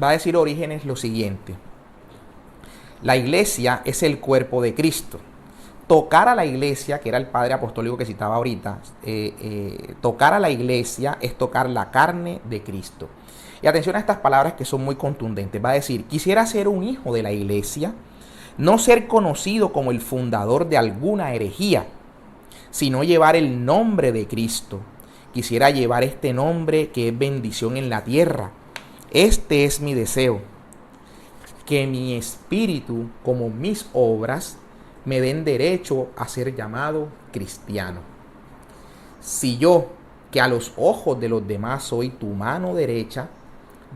va a decir Orígenes lo siguiente: la iglesia es el cuerpo de Cristo. Tocar a la iglesia, que era el padre apostólico que citaba ahorita, tocar a la iglesia es tocar la carne de Cristo. Y atención a estas palabras que son muy contundentes. Va a decir: quisiera ser un hijo de la iglesia, no ser conocido como el fundador de alguna herejía, sino llevar el nombre de Cristo. Quisiera llevar este nombre que es bendición en la tierra. Este es mi deseo, que mi espíritu como mis obras me den derecho a ser llamado cristiano. Si yo, que a los ojos de los demás soy tu mano derecha,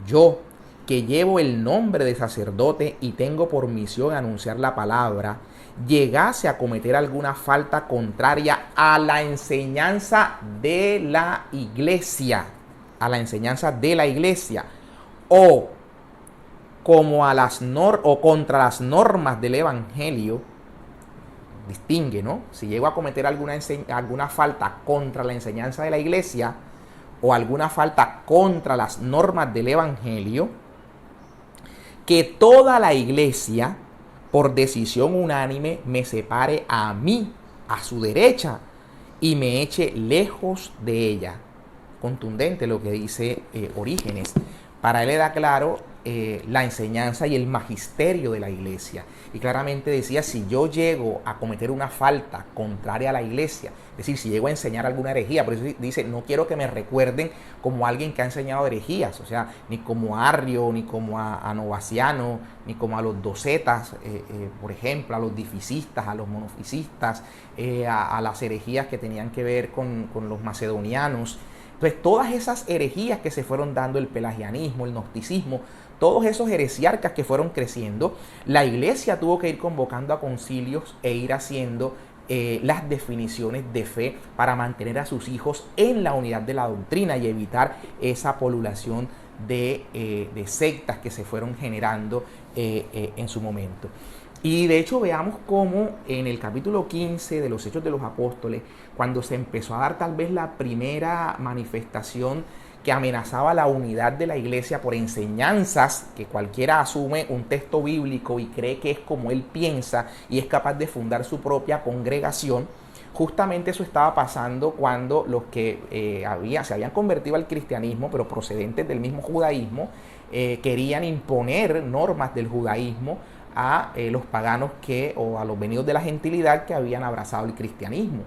yo, que llevo el nombre de sacerdote y tengo por misión anunciar la palabra, llegase a cometer alguna falta contraria a la enseñanza de la iglesia, o como o contra las normas del evangelio, distingue, ¿no? Si llego a cometer alguna falta contra la enseñanza de la iglesia o alguna falta contra las normas del evangelio, que toda la iglesia, por decisión unánime, me separe a mí, a su derecha, y me eche lejos de ella. Contundente lo que dice Orígenes. Para él era claro la enseñanza y el magisterio de la iglesia. Y claramente decía: si yo llego a cometer una falta contraria a la iglesia, es decir, si llego a enseñar alguna herejía, por eso dice: no quiero que me recuerden como alguien que ha enseñado herejías, o sea, ni como a Arrio, ni como a Novaciano, ni como a los docetas, por ejemplo, a los dificistas, a los monofisistas, a las herejías que tenían que ver con los macedonianos. Entonces, todas esas herejías que se fueron dando, el pelagianismo, el gnosticismo, todos esos heresiarcas que fueron creciendo, la iglesia tuvo que ir convocando a concilios e ir haciendo las definiciones de fe para mantener a sus hijos en la unidad de la doctrina y evitar esa polulación de sectas que se fueron generando en su momento. Y de hecho veamos cómo en el capítulo 15 de los Hechos de los Apóstoles, cuando se empezó a dar tal vez la primera manifestación que amenazaba la unidad de la iglesia por enseñanzas que cualquiera asume un texto bíblico y cree que es como él piensa y es capaz de fundar su propia congregación, justamente eso estaba pasando cuando los que se habían convertido al cristianismo, pero procedentes del mismo judaísmo, querían imponer normas del judaísmo a los paganos o a los venidos de la gentilidad que habían abrazado el cristianismo.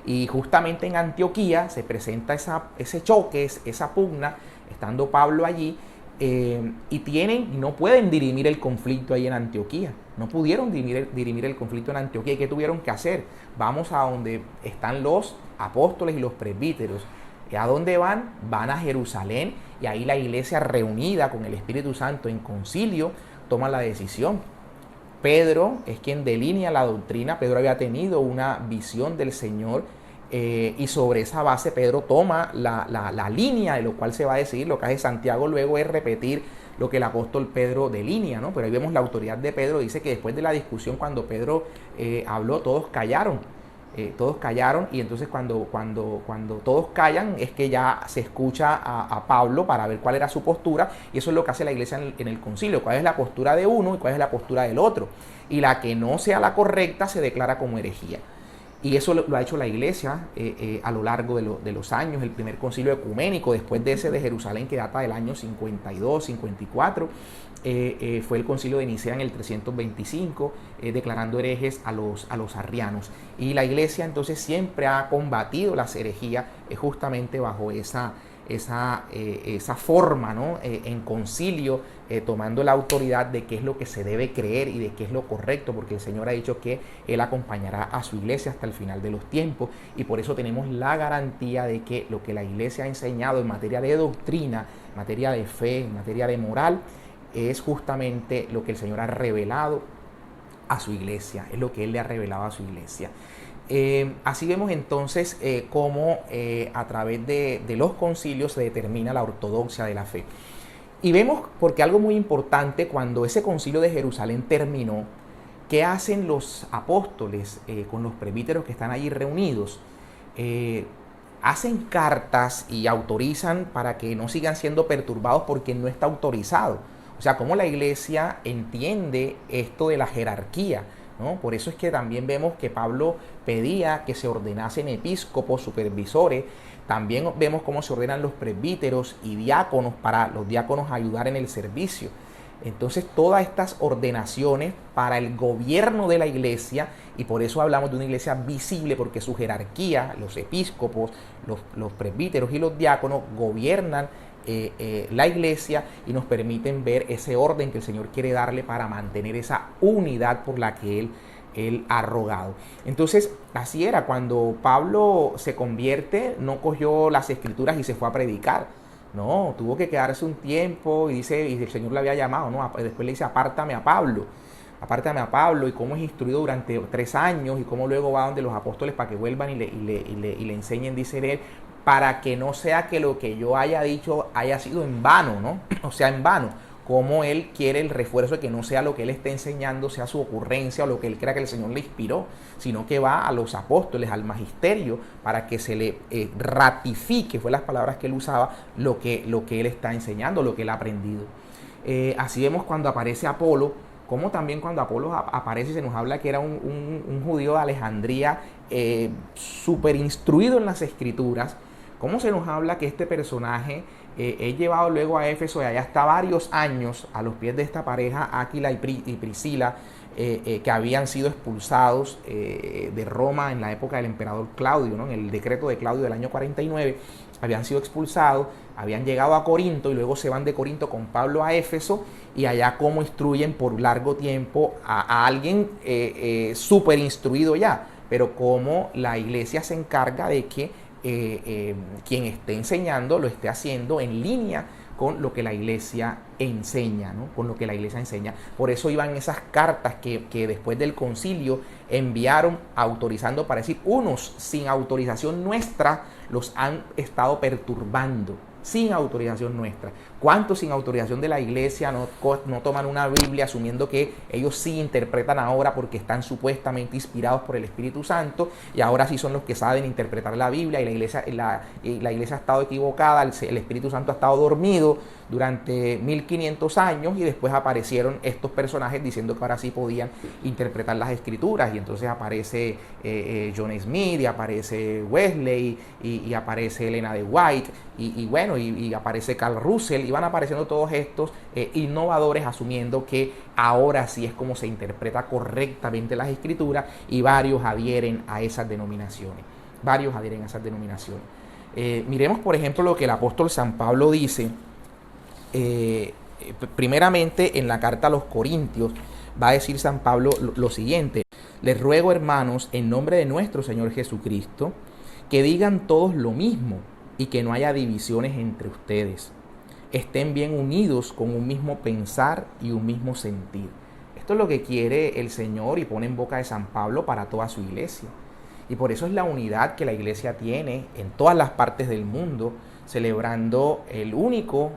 Y justamente en Antioquía se presenta ese choque, esa pugna, estando Pablo allí, y no pueden dirimir el conflicto ahí en Antioquía. No pudieron dirimir el conflicto en Antioquía. ¿Y qué tuvieron que hacer? Vamos a donde están los apóstoles y los presbíteros. ¿Y a dónde van? Van a Jerusalén, y ahí la iglesia, reunida con el Espíritu Santo en concilio, toma la decisión. Pedro es quien delinea la doctrina. Pedro había tenido una visión del Señor y sobre esa base Pedro toma la línea de lo cual se va a decidir. Lo que hace Santiago luego es repetir lo que el apóstol Pedro delinea, ¿no? Pero ahí vemos la autoridad de Pedro. Dice que después de la discusión, cuando Pedro habló, todos callaron. Todos callaron, y entonces cuando todos callan es que ya se escucha a Pablo para ver cuál era su postura, y eso es lo que hace la iglesia en el concilio: cuál es la postura de uno y cuál es la postura del otro, y la que no sea la correcta se declara como herejía. Y eso lo ha hecho la iglesia a lo largo de los años. El primer concilio ecuménico, después de ese de Jerusalén, que data del año 52, 54, fue el concilio de Nicea en el 325, declarando herejes a los arrianos. Y la iglesia entonces siempre ha combatido las herejías justamente bajo esa forma, ¿no? En concilio, tomando la autoridad de qué es lo que se debe creer y de qué es lo correcto, porque el Señor ha dicho que Él acompañará a su iglesia hasta el final de los tiempos, y por eso tenemos la garantía de que lo que la iglesia ha enseñado en materia de doctrina, en materia de fe, en materia de moral, es justamente lo que el Señor ha revelado a su iglesia, es lo que Él le ha revelado a su iglesia. Así vemos entonces cómo a través de los concilios se determina la ortodoxia de la fe. Y vemos, porque algo muy importante, cuando ese concilio de Jerusalén terminó, ¿qué hacen los apóstoles con los presbíteros que están allí reunidos? Hacen cartas y autorizan para que no sigan siendo perturbados por quien no está autorizado. O sea, cómo la iglesia entiende esto de la jerarquía, ¿no? Por eso es que también vemos que Pablo pedía que se ordenasen episcopos, supervisores. También vemos cómo se ordenan los presbíteros y diáconos, para los diáconos ayudar en el servicio. Entonces, todas estas ordenaciones para el gobierno de la iglesia, y por eso hablamos de una iglesia visible, porque su jerarquía, los episcopos, los presbíteros y los diáconos gobiernan la iglesia y nos permiten ver ese orden que el Señor quiere darle para mantener esa unidad por la que Él ha rogado. Entonces, así era. Cuando Pablo se convierte, no cogió las escrituras y se fue a predicar. No, tuvo que quedarse un tiempo, y el Señor le había llamado, ¿no? Después le dice: apártame a Pablo, y cómo es instruido durante 3 años, y cómo luego va donde los apóstoles para que vuelvan y le enseñen, dice él, para que no sea que lo que yo haya dicho haya sido en vano, ¿no? O sea, en vano. Como él quiere el refuerzo de que no sea lo que él esté enseñando, sea su ocurrencia o lo que él crea que el Señor le inspiró, sino que va a los apóstoles, al magisterio, para que se le ratifique, fue las palabras que él usaba, lo que él está enseñando, lo que él ha aprendido. Así vemos cuando aparece Apolo, como también cuando Apolo aparece se nos habla que era un judío de Alejandría, súper instruido en las escrituras. Cómo se nos habla que este personaje es llevado luego a Éfeso, y allá está varios años a los pies de esta pareja, Áquila y Priscila, que habían sido expulsados de Roma en la época del emperador Claudio, ¿no? En el decreto de Claudio del año 49, habían sido expulsados, habían llegado a Corinto, y luego se van de Corinto con Pablo a Éfeso, y allá cómo instruyen por largo tiempo a alguien súper instruido ya, pero cómo la iglesia se encarga de que quien esté enseñando lo esté haciendo en línea con lo que la iglesia enseña, ¿no? Con lo que la iglesia enseña. Por eso iban esas cartas que después del concilio enviaron autorizando, para decir: unos sin autorización nuestra los han estado perturbando, sin autorización nuestra. ¿Cuántos sin autorización de la iglesia no toman una Biblia asumiendo que ellos sí interpretan ahora porque están supuestamente inspirados por el Espíritu Santo, y ahora sí son los que saben interpretar la Biblia, y la iglesia ha estado equivocada, el Espíritu Santo ha estado dormido durante 1500 años, y después aparecieron estos personajes diciendo que ahora sí podían interpretar las escrituras, y entonces aparece John Smith, y aparece Wesley, y aparece Elena de White, y aparece Carl Russell, y van apareciendo todos estos innovadores asumiendo que ahora sí es como se interpreta correctamente las escrituras, y varios adhieren a esas denominaciones. Miremos, por ejemplo, lo que el apóstol San Pablo dice. Primeramente, en la carta a los Corintios, va a decir San Pablo lo siguiente: les ruego, hermanos, en nombre de nuestro Señor Jesucristo, que digan todos lo mismo, y que no haya divisiones entre ustedes. Estén bien unidos con un mismo pensar y un mismo sentir. Esto es lo que quiere el Señor y pone en boca de San Pablo para toda su iglesia. Y por eso es la unidad que la iglesia tiene en todas las partes del mundo, celebrando el único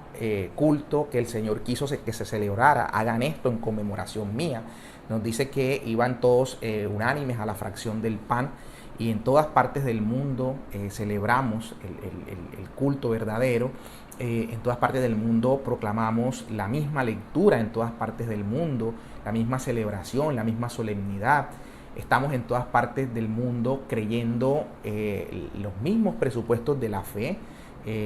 culto que el Señor quiso que se celebrara. Hagan esto en conmemoración mía. Nos dice que iban todos unánimes a la fracción del pan, y en todas partes del mundo celebramos el culto verdadero. En todas partes del mundo proclamamos la misma lectura, en todas partes del mundo la misma celebración, la misma solemnidad. Estamos en todas partes del mundo creyendo los mismos presupuestos de la fe,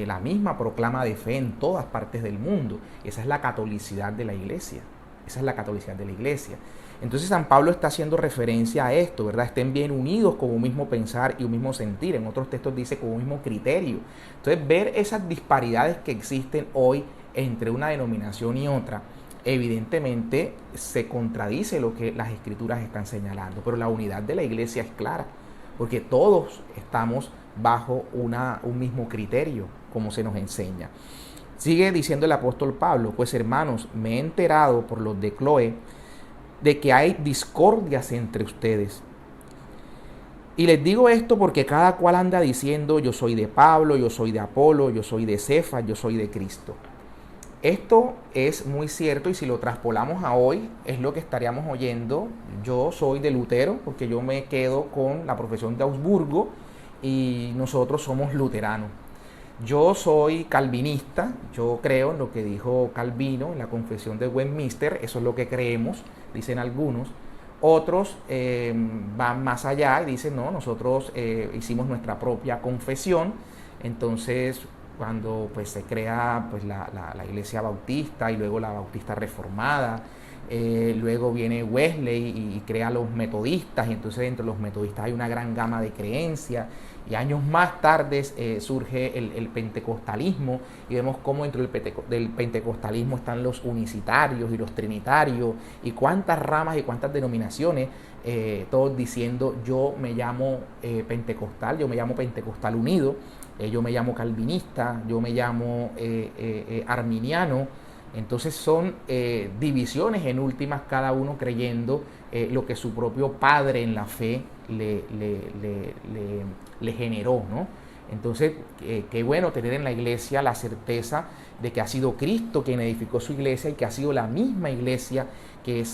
la misma proclama de fe en todas partes del mundo. Esa es la catolicidad de la iglesia. Esa es la catolicidad de la iglesia. Entonces San Pablo está haciendo referencia a esto, ¿verdad? Estén bien unidos con un mismo pensar y un mismo sentir. En otros textos dice con un mismo criterio. Entonces ver esas disparidades que existen hoy entre una denominación y otra, evidentemente se contradice lo que las escrituras están señalando. Pero la unidad de la iglesia es clara, porque todos estamos bajo un mismo criterio, como se nos enseña. Sigue diciendo el apóstol Pablo: pues hermanos, me he enterado por los de Cloé de que hay discordias entre ustedes. Y les digo esto porque cada cual anda diciendo: yo soy de Pablo, yo soy de Apolo, yo soy de Cefas, yo soy de Cristo. Esto es muy cierto, y si lo traspolamos a hoy, es lo que estaríamos oyendo. Yo soy de Lutero, porque yo me quedo con la profesión de Augsburgo, y nosotros somos luteranos. Yo soy calvinista, yo creo en lo que dijo Calvino en la Confesión de Westminster, eso es lo que creemos, dicen algunos. Otros van más allá y dicen: no, nosotros hicimos nuestra propia confesión. Entonces, cuando pues se crea pues la iglesia bautista, y luego la bautista reformada, luego viene Wesley y crea los metodistas, y entonces entre los metodistas hay una gran gama de creencias, y años más tarde surge el pentecostalismo, y vemos cómo dentro del pentecostalismo están los unicitarios y los trinitarios, y cuántas ramas y cuántas denominaciones, todos diciendo: yo me llamo pentecostal, yo me llamo pentecostal unido, yo me llamo calvinista, yo me llamo arminiano. Entonces son divisiones en últimas, cada uno creyendo lo que su propio padre en la fe le generó, ¿no? Entonces, qué bueno tener en la iglesia la certeza de que ha sido Cristo quien edificó su iglesia, y que ha sido la misma iglesia que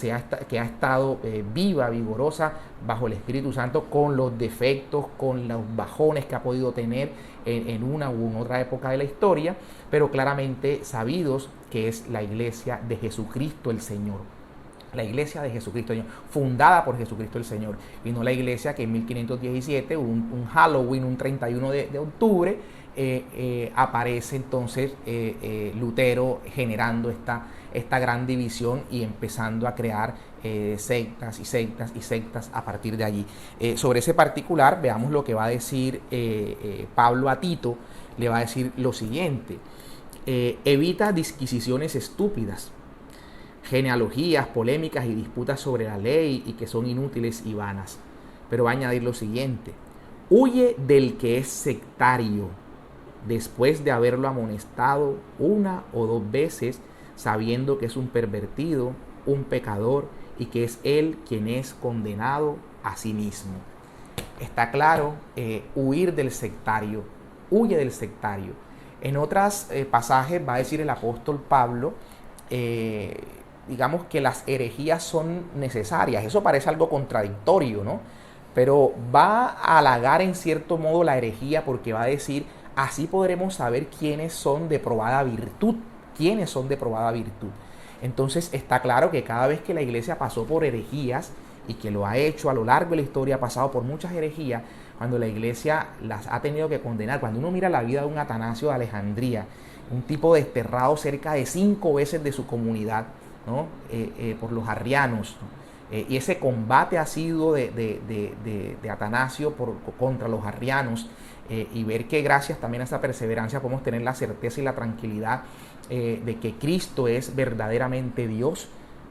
ha estado viva, vigorosa, bajo el Espíritu Santo, con los defectos, con los bajones que ha podido tener en una u otra época de la historia, pero claramente sabidos que es la iglesia de Jesucristo el Señor. La iglesia de Jesucristo el Señor, fundada por Jesucristo el Señor, y no la iglesia que en 1517, un Halloween, un 31 de octubre, aparece entonces Lutero generando esta gran división y empezando a crear sectas y sectas y sectas a partir de allí. Sobre ese particular, veamos lo que va a decir Pablo a Tito. Le va a decir lo siguiente: evita disquisiciones estúpidas, genealogías, polémicas y disputas sobre la ley, y que son inútiles y vanas. Pero va a añadir lo siguiente: huye del que es sectario, después de haberlo amonestado una o dos veces, sabiendo que es un pervertido, un pecador, y que es él quien es condenado a sí mismo. Está claro, huir del sectario, huye del sectario. En otros pasajes va a decir el apóstol Pablo, digamos que las herejías son necesarias. Eso parece algo contradictorio, ¿no? Pero va a halagar en cierto modo la herejía, porque va a decir: así podremos saber quiénes son de probada virtud, quiénes son de probada virtud. Entonces está claro que cada vez que la iglesia pasó por herejías, y que lo ha hecho a lo largo de la historia, ha pasado por muchas herejías, cuando la iglesia las ha tenido que condenar. Cuando uno mira la vida de un Atanasio de Alejandría, un tipo desterrado cerca de 5 veces de su comunidad, ¿no? Por los arrianos, ¿no? Y ese combate ha sido de Atanasio contra los arrianos, y ver que gracias también a esa perseverancia podemos tener la certeza y la tranquilidad de que Cristo es verdaderamente Dios,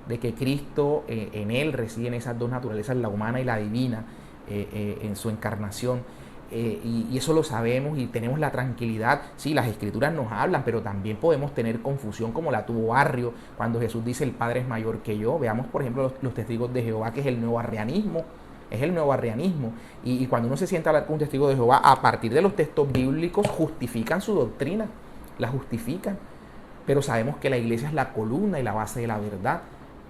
de que Cristo en Él residen esas dos naturalezas, la humana y la divina, en su encarnación. Y eso lo sabemos y tenemos la tranquilidad. Sí, las escrituras nos hablan, pero también podemos tener confusión, como la tuvo Arrio cuando Jesús dice: el Padre es mayor que yo. Veamos, por ejemplo, los testigos de Jehová, que es el nuevo arrianismo. es el nuevo arrianismo. Y cuando uno se sienta a hablar con un testigo de Jehová, a partir de los textos bíblicos, justifican su doctrina, la justifican. Pero sabemos que la iglesia es la columna y la base de la verdad.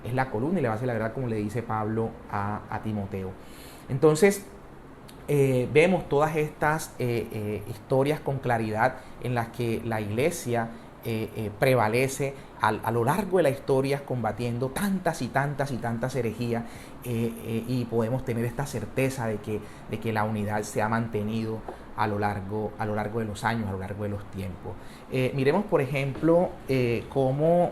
Es la columna y la base de la verdad, como le dice Pablo a Timoteo. Entonces, vemos todas estas historias con claridad en las que la iglesia prevalece a lo largo de la historia, combatiendo tantas y tantas y tantas herejías, y podemos tener esta certeza de que la unidad se ha mantenido a lo largo de los años, a lo largo de los tiempos. Miremos, por ejemplo, cómo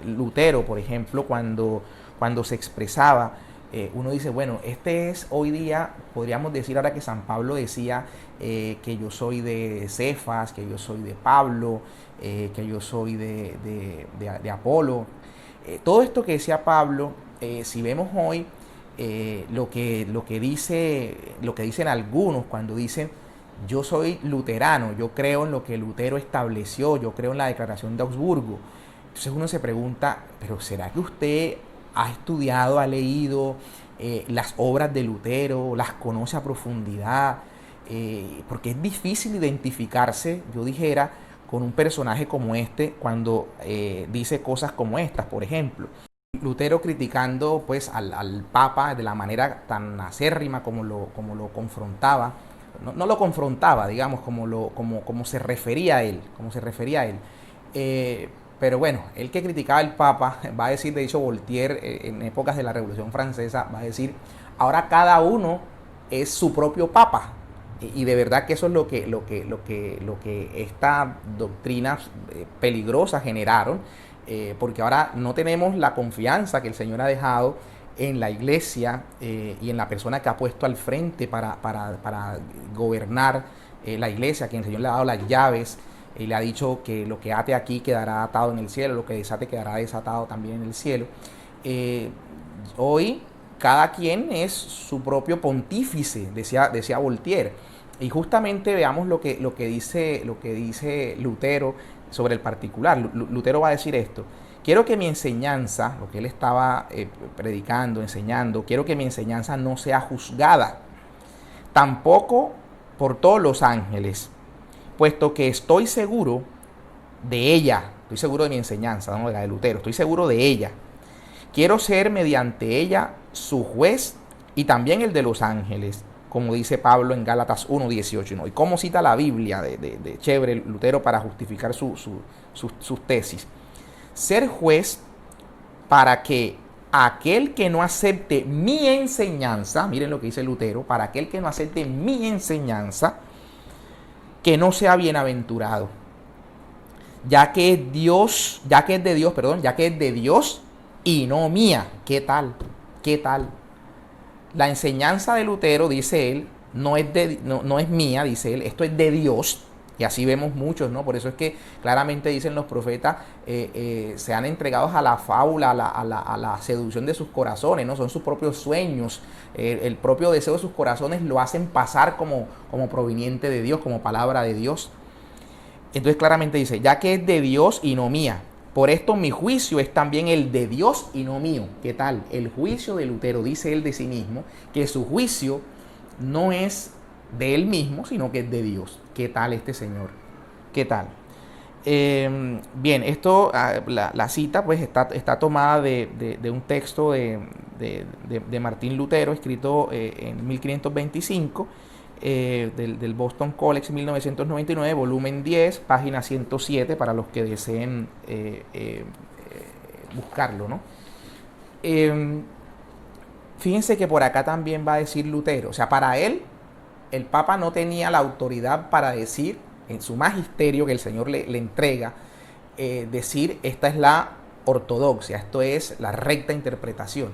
Lutero, por ejemplo, cuando se expresaba, uno dice, bueno, este es hoy día, podríamos decir ahora que San Pablo decía que yo soy de Cefas, que yo soy de Pablo, que yo soy de Apolo. Todo esto que decía Pablo, si vemos hoy lo que dicen algunos cuando dicen, yo soy luterano, yo creo en lo que Lutero estableció, yo creo en la Declaración de Augsburgo. Entonces uno se pregunta, pero ¿será que usted ha estudiado, ha leído las obras de Lutero, las conoce a profundidad? Porque es difícil identificarse, yo dijera, con un personaje como este cuando dice cosas como estas, por ejemplo. Lutero criticando pues al Papa de la manera tan acérrima como lo confrontaba, no lo confrontaba, digamos, como se refería a él, pero bueno, el que criticaba al Papa, va a decir, de hecho Voltaire en épocas de la Revolución Francesa, va a decir, ahora cada uno es su propio Papa. Y de verdad que eso es lo que esta doctrina peligrosa generaron, porque ahora no tenemos la confianza que el Señor ha dejado en la iglesia y en la persona que ha puesto al frente para gobernar la iglesia, que el Señor le ha dado las llaves y le ha dicho que lo que ate aquí quedará atado en el cielo, lo que desate quedará desatado también en el cielo. Hoy cada quien es su propio pontífice, decía Voltaire. Y justamente veamos lo que dice Lutero sobre el particular. Lutero va a decir esto: quiero que mi enseñanza, lo que él estaba predicando, enseñando, quiero que mi enseñanza no sea juzgada, tampoco por todos los ángeles, puesto que estoy seguro de ella, estoy seguro de mi enseñanza, no de la de Lutero, estoy seguro de ella. Quiero ser mediante ella su juez y también el de los ángeles, como dice Pablo en Gálatas 1:18, ¿no? Y cómo cita la Biblia de chévere Lutero para justificar sus tesis. Ser juez para que aquel que no acepte mi enseñanza, miren lo que dice Lutero, para aquel que no acepte mi enseñanza, que no sea bienaventurado, ya que es de Dios y no mía. ¿Qué tal? La enseñanza de Lutero, dice él, no es mía, dice él, esto es de Dios. Y así vemos muchos, ¿no? Por eso es que claramente dicen los profetas, se han entregado a la fábula, a la seducción de sus corazones, ¿no? Son sus propios sueños, el propio deseo de sus corazones lo hacen pasar como proveniente de Dios, como palabra de Dios. Entonces claramente dice, ya que es de Dios y no mía, por esto mi juicio es también el de Dios y no mío. ¿Qué tal? El juicio de Lutero, dice él de sí mismo, que su juicio no es de él mismo, sino que es de Dios. ¿Qué tal este señor? ¿Qué tal? Bien, esto, la cita pues está tomada de un texto de Martín Lutero, escrito en 1525, del Boston College 1999, volumen 10, página 107, para los que deseen buscarlo, ¿no? Fíjense que por acá también va a decir Lutero, o sea, para él, el Papa no tenía la autoridad para decir, en su magisterio que el Señor le entrega, decir, esta es la ortodoxia, esto es la recta interpretación.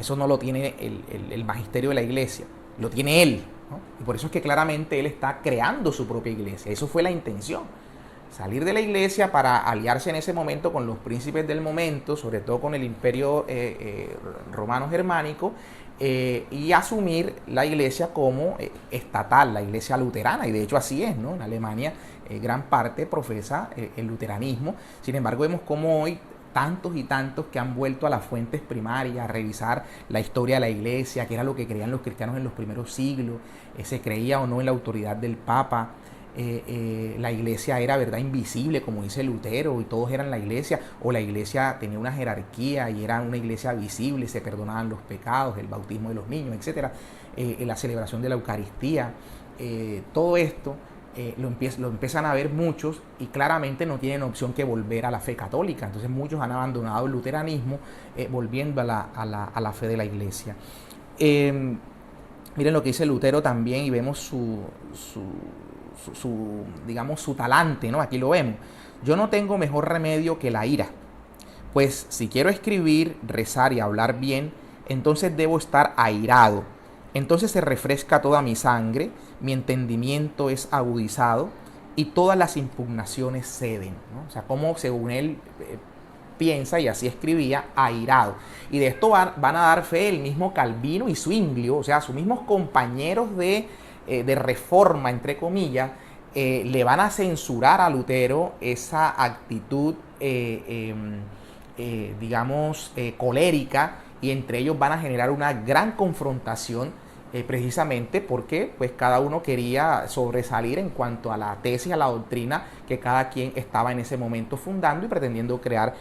Eso no lo tiene el magisterio de la iglesia, lo tiene él, ¿no? Y por eso es que claramente él está creando su propia iglesia. Eso fue la intención, salir de la iglesia para aliarse en ese momento con los príncipes del momento, sobre todo con el imperio romano germánico, y asumir la iglesia como estatal, la iglesia luterana. Y de hecho así es, ¿no? En Alemania gran parte profesa el luteranismo. Sin embargo, vemos cómo hoy tantos y tantos que han vuelto a las fuentes primarias, a revisar la historia de la iglesia, que era lo que creían los cristianos en los primeros siglos, se creía o no en la autoridad del Papa. La iglesia era, verdad, invisible, como dice Lutero, y todos eran la iglesia, o la iglesia tenía una jerarquía y era una iglesia visible, se perdonaban los pecados, el bautismo de los niños, etcétera, la celebración de la Eucaristía, todo esto lo empiezan a ver muchos y claramente no tienen opción que volver a la fe católica. Entonces muchos han abandonado el luteranismo, volviendo a la fe de la iglesia. Miren lo que dice Lutero también, y vemos digamos, su talante, ¿no? Aquí lo vemos. Yo no tengo mejor remedio que la ira, pues si quiero escribir, rezar y hablar bien, entonces debo estar airado. Entonces se refresca toda mi sangre, mi entendimiento es agudizado y todas las impugnaciones ceden, ¿no? O sea, como según él piensa, y así escribía, airado. Y de esto van a dar fe el mismo Calvino y Zwinglio, o sea, sus mismos compañeros de reforma, entre comillas, le van a censurar a Lutero esa actitud, digamos, colérica, y entre ellos van a generar una gran confrontación, precisamente porque pues cada uno quería sobresalir en cuanto a la tesis, a la doctrina que cada quien estaba en ese momento fundando y pretendiendo crear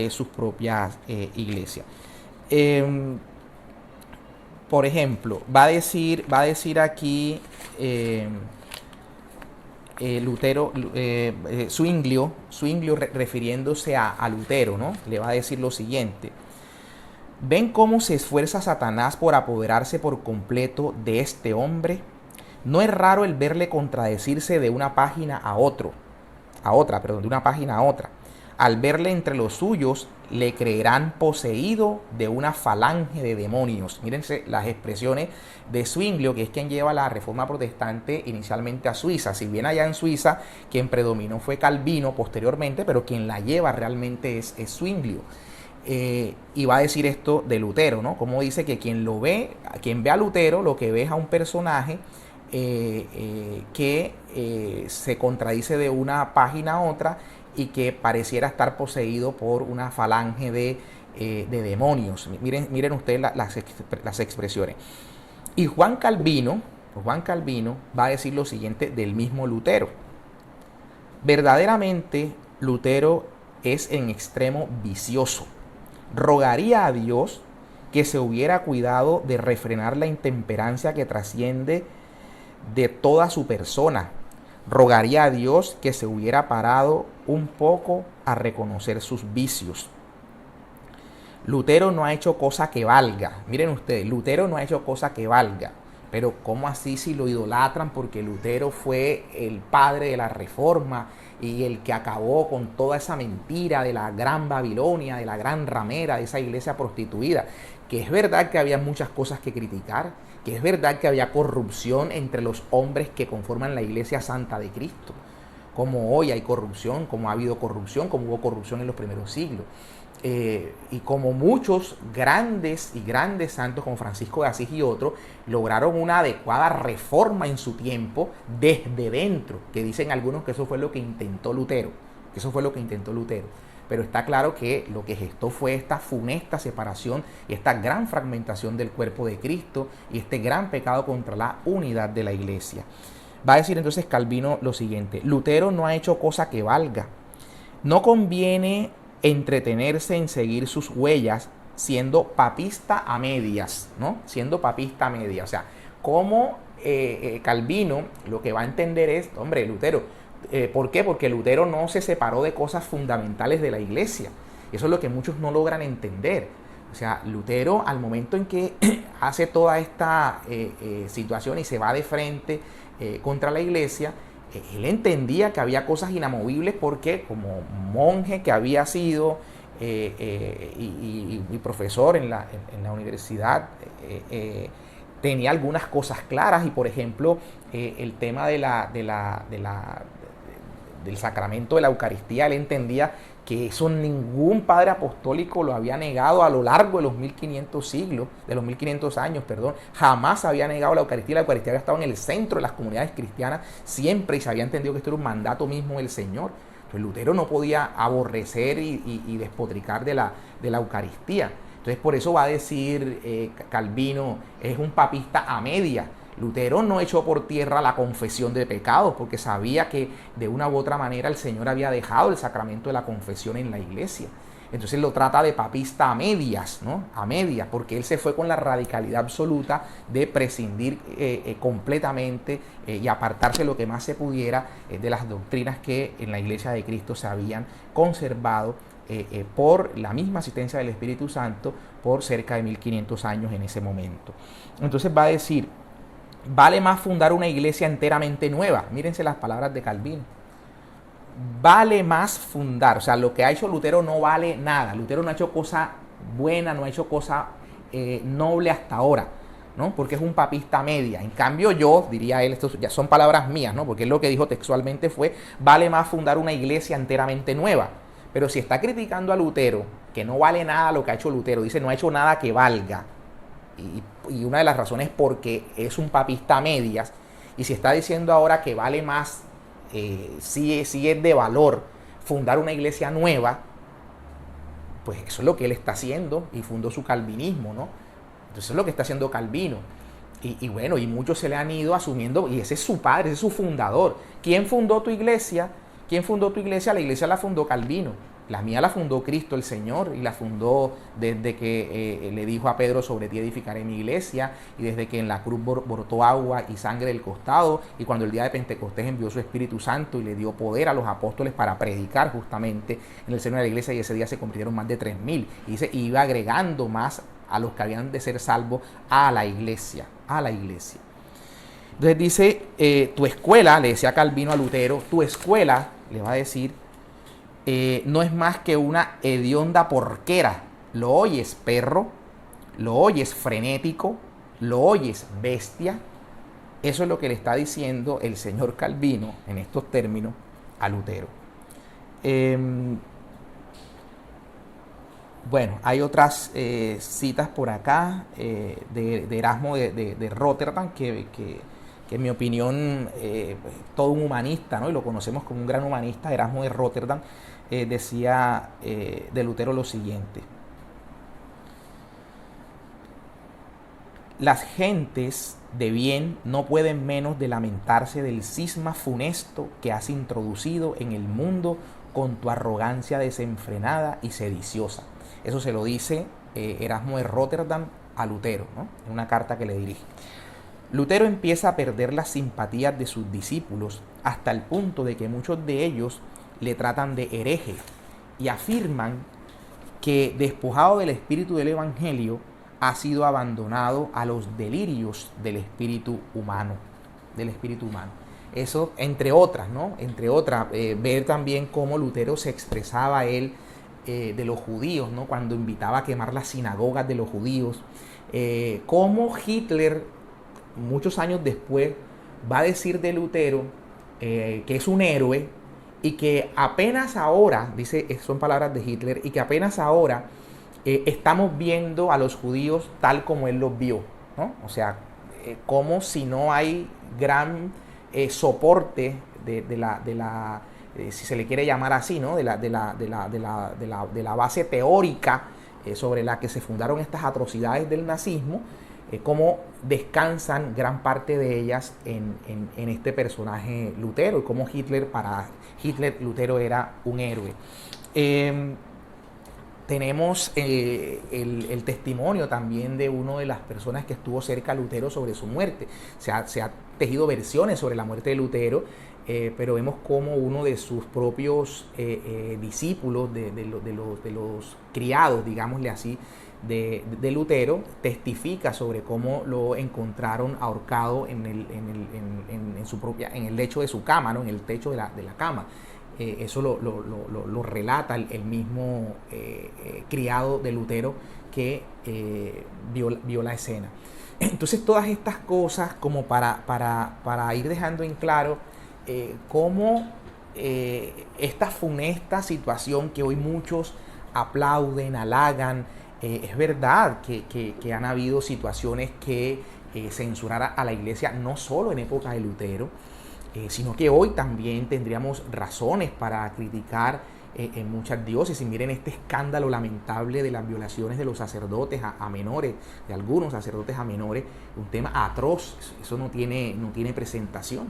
sus propias iglesias. Por ejemplo, va a decir aquí Lutero, Zwinglio, refiriéndose a Lutero, ¿no? Le va a decir lo siguiente: ¿ven cómo se esfuerza Satanás por apoderarse por completo de este hombre? No es raro el verle contradecirse de una página a otra. De una página a otra. Al verle entre los suyos, le creerán poseído de una falange de demonios. Mírense las expresiones de Zwinglio, que es quien lleva la reforma protestante inicialmente a Suiza. Si bien allá en Suiza quien predominó fue Calvino posteriormente, pero quien la lleva realmente es Zwinglio. Y va a decir esto de Lutero, ¿no? Como dice que quien ve a Lutero, lo que ve es a un personaje que se contradice de una página a otra y que pareciera estar poseído por una falange de demonios. Miren ustedes las expresiones. Y Juan Calvino va a decir lo siguiente del mismo Lutero: verdaderamente Lutero es en extremo vicioso. Rogaría a Dios que se hubiera cuidado de refrenar la intemperancia que trasciende de toda su persona. Rogaría a Dios que se hubiera parado un poco a reconocer sus vicios. Lutero no ha hecho cosa que valga. Miren ustedes, Lutero no ha hecho cosa que valga. Pero ¿cómo así si lo idolatran? Porque Lutero fue el padre de la reforma y el que acabó con toda esa mentira de la gran Babilonia, de la gran ramera, de esa iglesia prostituida. Que es verdad que había muchas cosas que criticar, que es verdad que había corrupción entre los hombres que conforman la iglesia santa de Cristo. Como hoy hay corrupción, como ha habido corrupción, como hubo corrupción en los primeros siglos. Y como muchos grandes santos como Francisco de Asís y otros lograron una adecuada reforma en su tiempo desde dentro, que dicen algunos que eso fue lo que intentó Lutero, pero está claro que lo que gestó fue esta funesta separación y esta gran fragmentación del cuerpo de Cristo y este gran pecado contra la unidad de la iglesia. Va a decir entonces Calvino lo siguiente: Lutero no ha hecho cosa que valga. No conviene entretenerse en seguir sus huellas siendo papista a medias, ¿no? O sea, como Calvino lo que va a entender es, hombre, Lutero, ¿por qué? Porque Lutero no se separó de cosas fundamentales de la iglesia. Eso es lo que muchos no logran entender. O sea, Lutero, al momento en que hace toda esta situación y se va de frente contra la iglesia, él entendía que había cosas inamovibles porque como monje que había sido y profesor en la universidad, tenía algunas cosas claras. Y por ejemplo, el tema del sacramento de la Eucaristía, él entendía que eso ningún padre apostólico lo había negado a lo largo de los 1500 años, jamás había negado la Eucaristía. La Eucaristía había estado en el centro de las comunidades cristianas siempre y se había entendido que esto era un mandato mismo del Señor. Entonces Lutero no podía aborrecer y despotricar de la Eucaristía. Entonces por eso va a decir Calvino, es un papista a media. Lutero no echó por tierra la confesión de pecados porque sabía que de una u otra manera el Señor había dejado el sacramento de la confesión en la iglesia. Entonces lo trata de papista a medias, ¿no? A medias, porque él se fue con la radicalidad absoluta de prescindir completamente y apartarse lo que más se pudiera de las doctrinas que en la Iglesia de Cristo se habían conservado por la misma asistencia del Espíritu Santo por cerca de 1500 años en ese momento. Entonces va a decir, vale más fundar una iglesia enteramente nueva. Mírense las palabras de Calvino. Vale más fundar, o sea, lo que ha hecho Lutero no vale nada. Lutero no ha hecho cosa buena, no ha hecho cosa noble hasta ahora, ¿no? Porque es un papista media. En cambio yo, diría él, esto ya son palabras mías, ¿no? Porque él lo que dijo textualmente fue, vale más fundar una iglesia enteramente nueva. Pero si está criticando a Lutero, que no vale nada lo que ha hecho Lutero, dice no ha hecho nada que valga, y una de las razones es porque es un papista a medias, y si está diciendo ahora que vale más, sí es de valor fundar una iglesia nueva, pues eso es lo que él está haciendo y fundó su calvinismo, ¿no? Entonces eso es lo que está haciendo Calvino. Y bueno, y muchos se le han ido asumiendo, y ese es su padre, ese es su fundador. ¿Quién fundó tu iglesia? ¿Quién fundó tu iglesia? La iglesia la fundó Calvino. La mía la fundó Cristo el Señor, y la fundó desde que le dijo a Pedro, sobre ti edificaré mi iglesia, y desde que en la cruz brotó agua y sangre del costado, y cuando el día de Pentecostés envió su Espíritu Santo y le dio poder a los apóstoles para predicar justamente en el seno de la iglesia, y ese día se convirtieron más de 3000, y dice, iba agregando más a los que habían de ser salvos a la iglesia, Entonces dice, tu escuela, le decía Calvino a Lutero, tu escuela, le va a decir, no es más que una hedionda porquera. Lo oyes perro, lo oyes frenético, lo oyes bestia. Eso es lo que le está diciendo el señor Calvino en estos términos a Lutero. Bueno, hay otras citas por acá de Erasmo de Rotterdam que en mi opinión todo un humanista, ¿no? Y lo conocemos como un gran humanista, Erasmo de Rotterdam, decía de Lutero lo siguiente: las gentes de bien no pueden menos de lamentarse del cisma funesto que has introducido en el mundo con tu arrogancia desenfrenada y sediciosa. Eso se lo dice Erasmo de Rotterdam a Lutero, ¿no? En una carta que le dirige. Lutero empieza a perder las simpatías de sus discípulos hasta el punto de que muchos de ellos le tratan de hereje y afirman que, despojado del espíritu del evangelio, ha sido abandonado a los delirios del espíritu humano. Eso, entre otras, ¿no? Entre otras, ver también cómo Lutero se expresaba él de los judíos, ¿no? Cuando invitaba a quemar las sinagogas de los judíos. Cómo Hitler, muchos años después, va a decir de Lutero que es un héroe, y que apenas ahora, dice, son palabras de Hitler, y que apenas ahora estamos viendo a los judíos tal como él los vio, ¿no? O sea, como si no hay gran soporte de la si se le quiere llamar así, ¿no? de la base teórica sobre la que se fundaron estas atrocidades del nazismo, cómo descansan gran parte de ellas en este personaje Lutero, y cómo para Hitler Lutero era un héroe. Tenemos el testimonio también de una de las personas que estuvo cerca a Lutero sobre su muerte. Se ha tejido versiones sobre la muerte de Lutero, pero vemos cómo uno de sus propios discípulos, de los criados, digámosle así, de Lutero, testifica sobre cómo lo encontraron ahorcado en el lecho de su cama, ¿no? En el techo de la cama. Eso lo relata el mismo criado de Lutero que vio la escena. Entonces, todas estas cosas como para ir dejando en claro cómo esta funesta situación que hoy muchos aplauden, halagan, es verdad que han habido situaciones que censuraran a la iglesia, no solo en época de Lutero, sino que hoy también tendríamos razones para criticar en muchas diócesis. Miren este escándalo lamentable de las violaciones de los sacerdotes a menores, de algunos sacerdotes a menores, un tema atroz, eso no tiene presentación.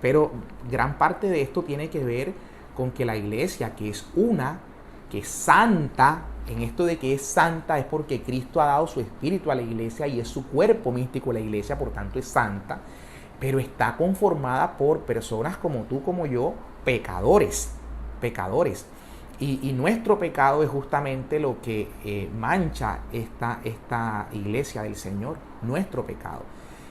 Pero gran parte de esto tiene que ver con que la iglesia, que es una, que es santa, en esto de que es santa es porque Cristo ha dado su espíritu a la iglesia y es su cuerpo místico la iglesia, por tanto es santa, pero está conformada por personas como tú, como yo, pecadores. Y nuestro pecado es justamente lo que mancha esta iglesia del Señor, nuestro pecado.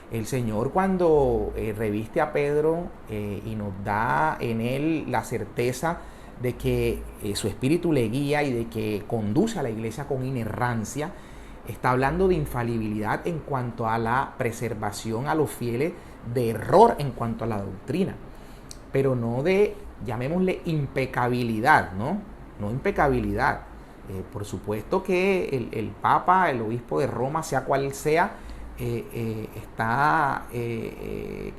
El Señor cuando reviste a Pedro y nos da en él la certeza de que su espíritu le guía y de que conduce a la iglesia con inerrancia, está hablando de infalibilidad en cuanto a la preservación a los fieles de error en cuanto a la doctrina, pero no de, llamémosle, impecabilidad, ¿no? No impecabilidad. Por supuesto que el Papa, el obispo de Roma, sea cual sea, está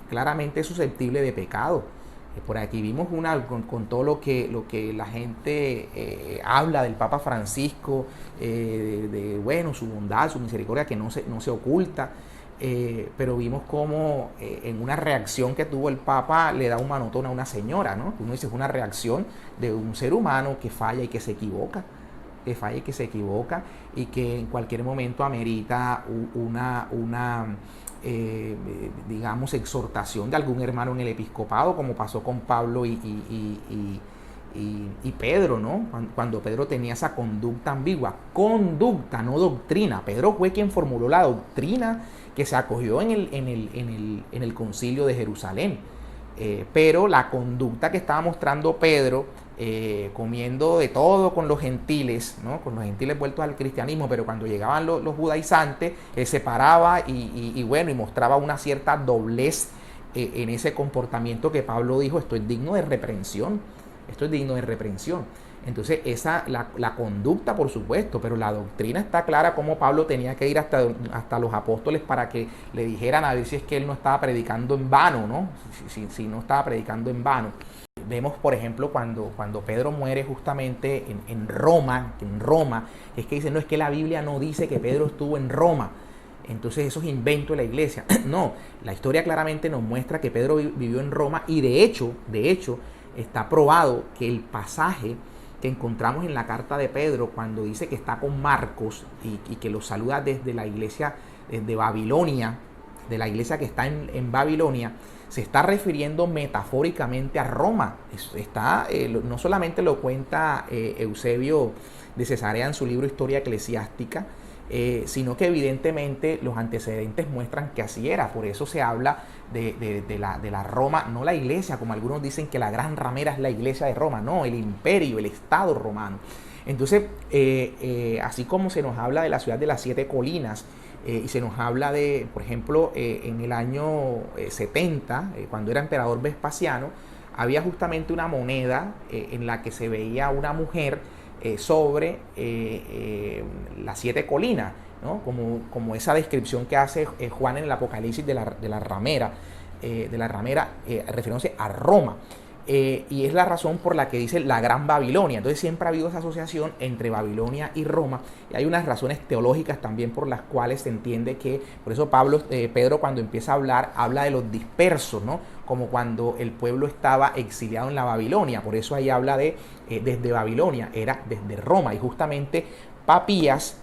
claramente susceptible de pecado. Por aquí vimos con todo lo que la gente habla del Papa Francisco, bueno, su bondad, su misericordia que no se oculta, pero vimos cómo en una reacción que tuvo el Papa le da un manotón a una señora, ¿no? Uno dice, es una reacción de un ser humano que falla y que se equivoca, y que en cualquier momento amerita digamos, exhortación de algún hermano en el episcopado, como pasó con Pablo y Pedro, ¿no? Cuando Pedro tenía esa conducta ambigua, conducta, no doctrina. Pedro fue quien formuló la doctrina que se acogió en el concilio de Jerusalén. Pero la conducta que estaba mostrando Pedro, comiendo de todo con los gentiles, ¿no? Con los gentiles vueltos al cristianismo, pero cuando llegaban los judaizantes, se paraba y mostraba una cierta doblez en ese comportamiento que Pablo dijo, esto es digno de reprensión. Entonces la conducta, por supuesto, pero la doctrina está clara, como Pablo tenía que ir hasta los apóstoles para que le dijeran a ver si es que él no estaba predicando en vano, ¿no? Si no estaba predicando en vano. Vemos, por ejemplo, cuando Pedro muere justamente en Roma, es que dicen, no, es que la Biblia no dice que Pedro estuvo en Roma. Entonces eso es invento de la iglesia. No, la historia claramente nos muestra que Pedro vivió en Roma y de hecho, está probado que el pasaje que encontramos en la carta de Pedro cuando dice que está con Marcos y que los saluda desde la iglesia de Babilonia, de la iglesia que está en Babilonia, se está refiriendo metafóricamente a Roma. No solamente lo cuenta Eusebio de Cesarea en su libro Historia Eclesiástica, sino que evidentemente los antecedentes muestran que así era. Por eso se habla de la Roma, no la iglesia, como algunos dicen que la gran ramera es la iglesia de Roma, no, el imperio, el estado romano. Entonces, así como se nos habla de la ciudad de las 7 colinas, y se nos habla de, por ejemplo, en el año 70, cuando era emperador Vespasiano, había justamente una moneda en la que se veía una mujer sobre las 7 colinas, ¿no? Como esa descripción que hace Juan en el Apocalipsis de la ramera, refiriéndose a Roma. Y es la razón por la que dice la Gran Babilonia. Entonces siempre ha habido esa asociación entre Babilonia y Roma, y hay unas razones teológicas también por las cuales se entiende que, por eso Pedro cuando empieza a hablar, habla de los dispersos, ¿no? Como cuando el pueblo estaba exiliado en la Babilonia, por eso ahí habla de desde Babilonia, era desde Roma, y justamente Papías,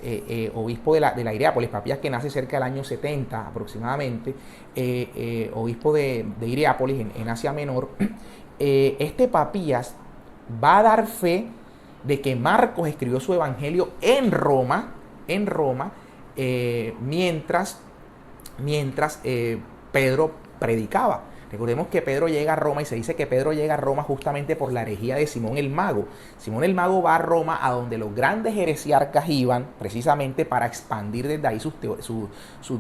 obispo de la Hierápolis, Papías que nace cerca del año 70 aproximadamente, obispo de Hierápolis en Asia Menor, este Papías va a dar fe de que Marcos escribió su evangelio en Roma, mientras Pedro predicaba. Recordemos que Pedro llega a Roma y se dice que Pedro llega a Roma justamente por la herejía de Simón el Mago. Simón el Mago va a Roma, a donde los grandes heresiarcas iban, precisamente para expandir desde ahí sus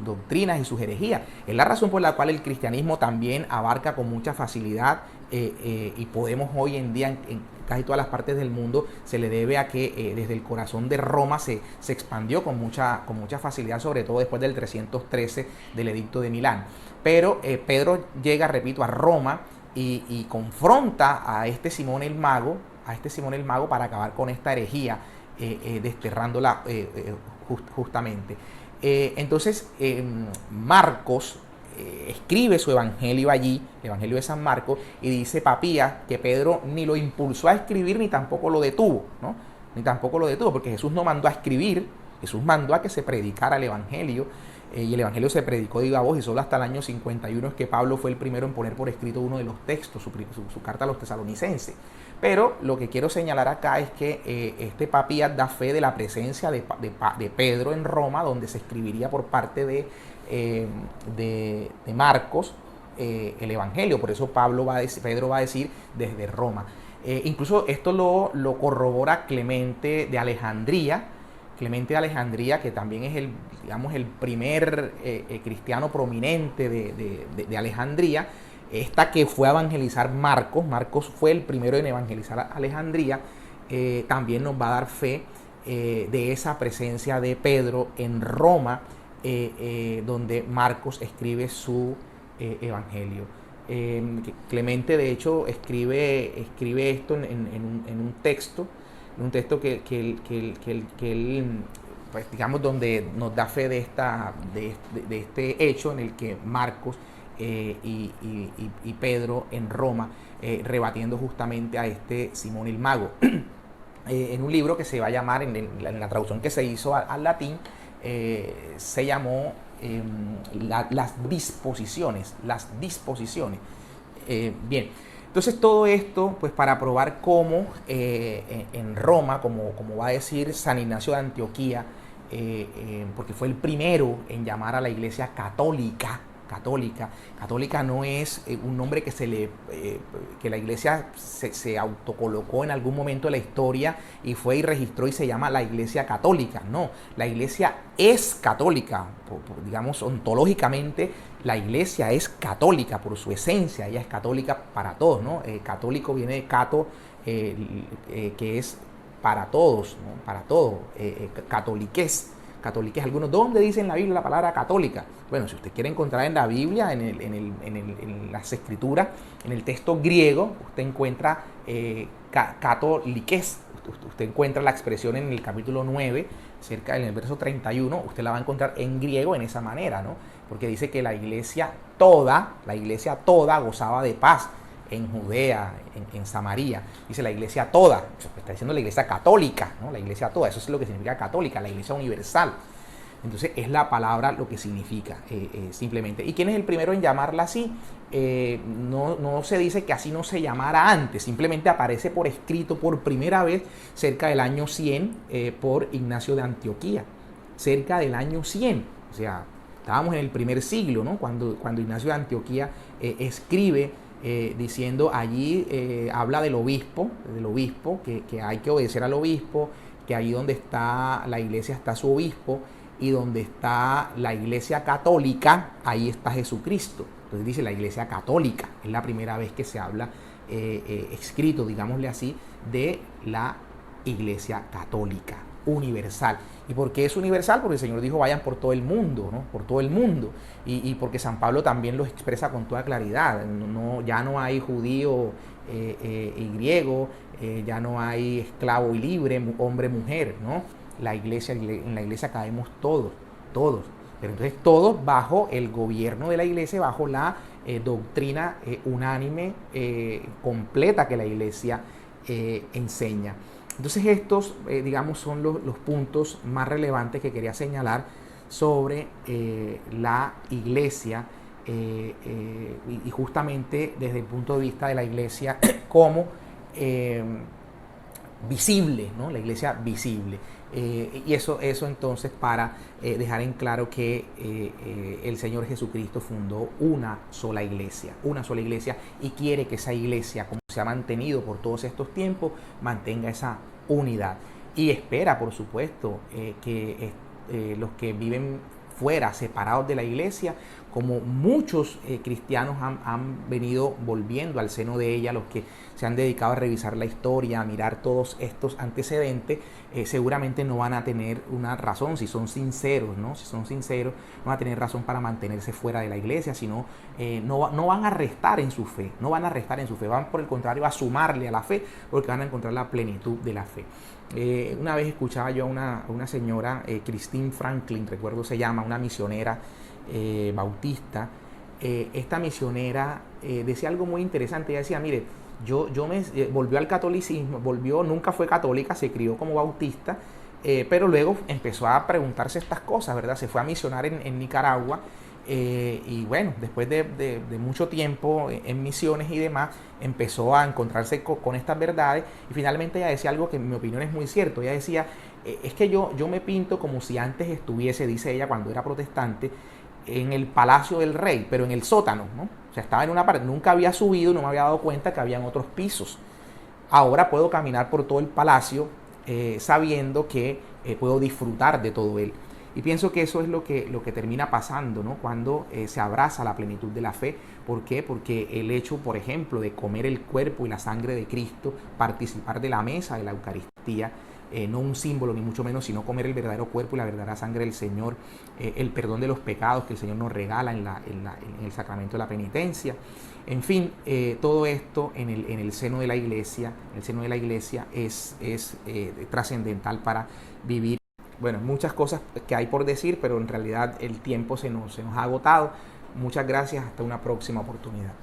doctrinas y sus herejías. Es la razón por la cual el cristianismo también abarca con mucha facilidad y podemos hoy en día casi todas las partes del mundo, se le debe a que desde el corazón de Roma se expandió con mucha facilidad, sobre todo después del 313 del Edicto de Milán. Pero Pedro llega, repito, a Roma y confronta a este Simón el Mago, para acabar con esta herejía, desterrándola justamente. Entonces Marcos escribe su evangelio allí, el evangelio de San Marcos, y dice Papías que Pedro ni lo impulsó a escribir ni tampoco lo detuvo, ¿no? Ni tampoco lo detuvo, porque Jesús no mandó a escribir, Jesús mandó a que se predicara el evangelio, y el evangelio se predicó de viva voz, y solo hasta el año 51 es que Pablo fue el primero en poner por escrito uno de los textos, su carta a los tesalonicenses. Pero lo que quiero señalar acá es que este Papías da fe de la presencia de Pedro en Roma, donde se escribiría por parte de Marcos el evangelio. Por eso Pedro va a decir desde Roma. Incluso esto lo corrobora Clemente de Alejandría. Que también es el primer cristiano prominente de Alejandría. Esta que fue a evangelizar Marcos fue el primero en evangelizar a Alejandría. También nos va a dar fe de esa presencia de Pedro en Roma, donde Marcos escribe su evangelio. Clemente, de hecho, escribe esto en un texto que él, pues, digamos, donde nos da fe de este hecho en el que Marcos y Pedro en Roma, rebatiendo justamente a este Simón el Mago. En un libro que se va a llamar, en la traducción que se hizo al latín, se llamó las disposiciones. Bien, entonces todo esto pues para probar cómo en Roma, como va a decir San Ignacio de Antioquía, porque fue el primero en llamar a la iglesia católica. Católica no es un nombre que la iglesia se autocolocó en algún momento de la historia y fue y registró y se llama la iglesia católica. No, la iglesia es católica, digamos ontológicamente la iglesia es católica por su esencia, ella es católica para todos, ¿no? Católico viene de cato, que es para todos, ¿no? Para todo, catoliquez. Algunos, ¿dónde dice en la Biblia la palabra católica? Bueno, si usted quiere encontrar en la Biblia, en las escrituras, en el texto griego, usted encuentra catoliquez. Usted encuentra la expresión en el capítulo 9, cerca del verso 31, usted la va a encontrar en griego en esa manera, ¿no? Porque dice que la iglesia toda gozaba de paz en Judea, en Samaria. Dice la iglesia toda, está diciendo la iglesia católica, ¿no? La iglesia toda, eso es lo que significa católica, la iglesia universal. Entonces es la palabra lo que significa, simplemente. ¿Y quién es el primero en llamarla así? No se dice que así no se llamara antes, simplemente aparece por escrito por primera vez cerca del año 100 por Ignacio de Antioquía, cerca del año 100, o sea, estábamos en el primer siglo, ¿no? Cuando Ignacio de Antioquía escribe diciendo allí, habla del obispo, que hay que obedecer al obispo, que ahí donde está la iglesia está su obispo, y donde está la iglesia católica, ahí está Jesucristo. Entonces dice la iglesia católica, es la primera vez que se habla escrito, digámosle así, de la iglesia católica universal. ¿Y por qué es universal? Porque el Señor dijo vayan por todo el mundo, ¿no? Por todo el mundo. Y porque San Pablo también lo expresa con toda claridad. Ya no hay judío y griego, ya no hay esclavo y libre, hombre, mujer, ¿no? En la iglesia caemos todos. Pero entonces todos bajo el gobierno de la iglesia, bajo la doctrina unánime, completa que la iglesia enseña. Entonces estos, digamos, son los puntos más relevantes que quería señalar sobre la iglesia y justamente desde el punto de vista de la iglesia como visible, ¿no? La iglesia visible. Y eso entonces para dejar en claro que el Señor Jesucristo fundó una sola iglesia y quiere que esa iglesia, como se ha mantenido por todos estos tiempos, mantenga esa unidad. Y espera, por supuesto, que los que viven fuera, separados de la iglesia, como muchos cristianos han venido volviendo al seno de ella, los que se han dedicado a revisar la historia, a mirar todos estos antecedentes, seguramente no van a tener una razón, si son sinceros, ¿no? Si son sinceros, no van a tener razón para mantenerse fuera de la iglesia, sino no van a restar en su fe, no van a restar en su fe, van por el contrario a sumarle a la fe, porque van a encontrar la plenitud de la fe. Una vez escuchaba yo a una señora, Christine Franklin, recuerdo se llama, una misionera bautista. Esta misionera decía algo muy interesante. Ella decía, mire, volvió al catolicismo, nunca fue católica, se crió como bautista, pero luego empezó a preguntarse estas cosas, ¿verdad? Se fue a misionar en Nicaragua. Y bueno, después de mucho tiempo en misiones y demás, empezó a encontrarse con estas verdades, y finalmente ella decía algo que en mi opinión es muy cierto. Ella decía, es que yo me pinto como si antes estuviese, dice ella, cuando era protestante, en el palacio del rey, pero en el sótano, ¿no? O sea, estaba en una parte, nunca había subido, no me había dado cuenta que habían otros pisos. Ahora puedo caminar por todo el palacio sabiendo que puedo disfrutar de todo él. Y pienso que eso es lo que termina pasando, ¿no? Cuando se abraza la plenitud de la fe. ¿Por qué? Porque el hecho, por ejemplo, de comer el cuerpo y la sangre de Cristo, participar de la mesa de la Eucaristía, no un símbolo ni mucho menos, sino comer el verdadero cuerpo y la verdadera sangre del Señor, el perdón de los pecados que el Señor nos regala en el sacramento de la penitencia. En fin, todo esto en el seno de la iglesia, es trascendental para vivir. Bueno, muchas cosas que hay por decir, pero en realidad el tiempo se nos ha agotado. Muchas gracias, hasta una próxima oportunidad.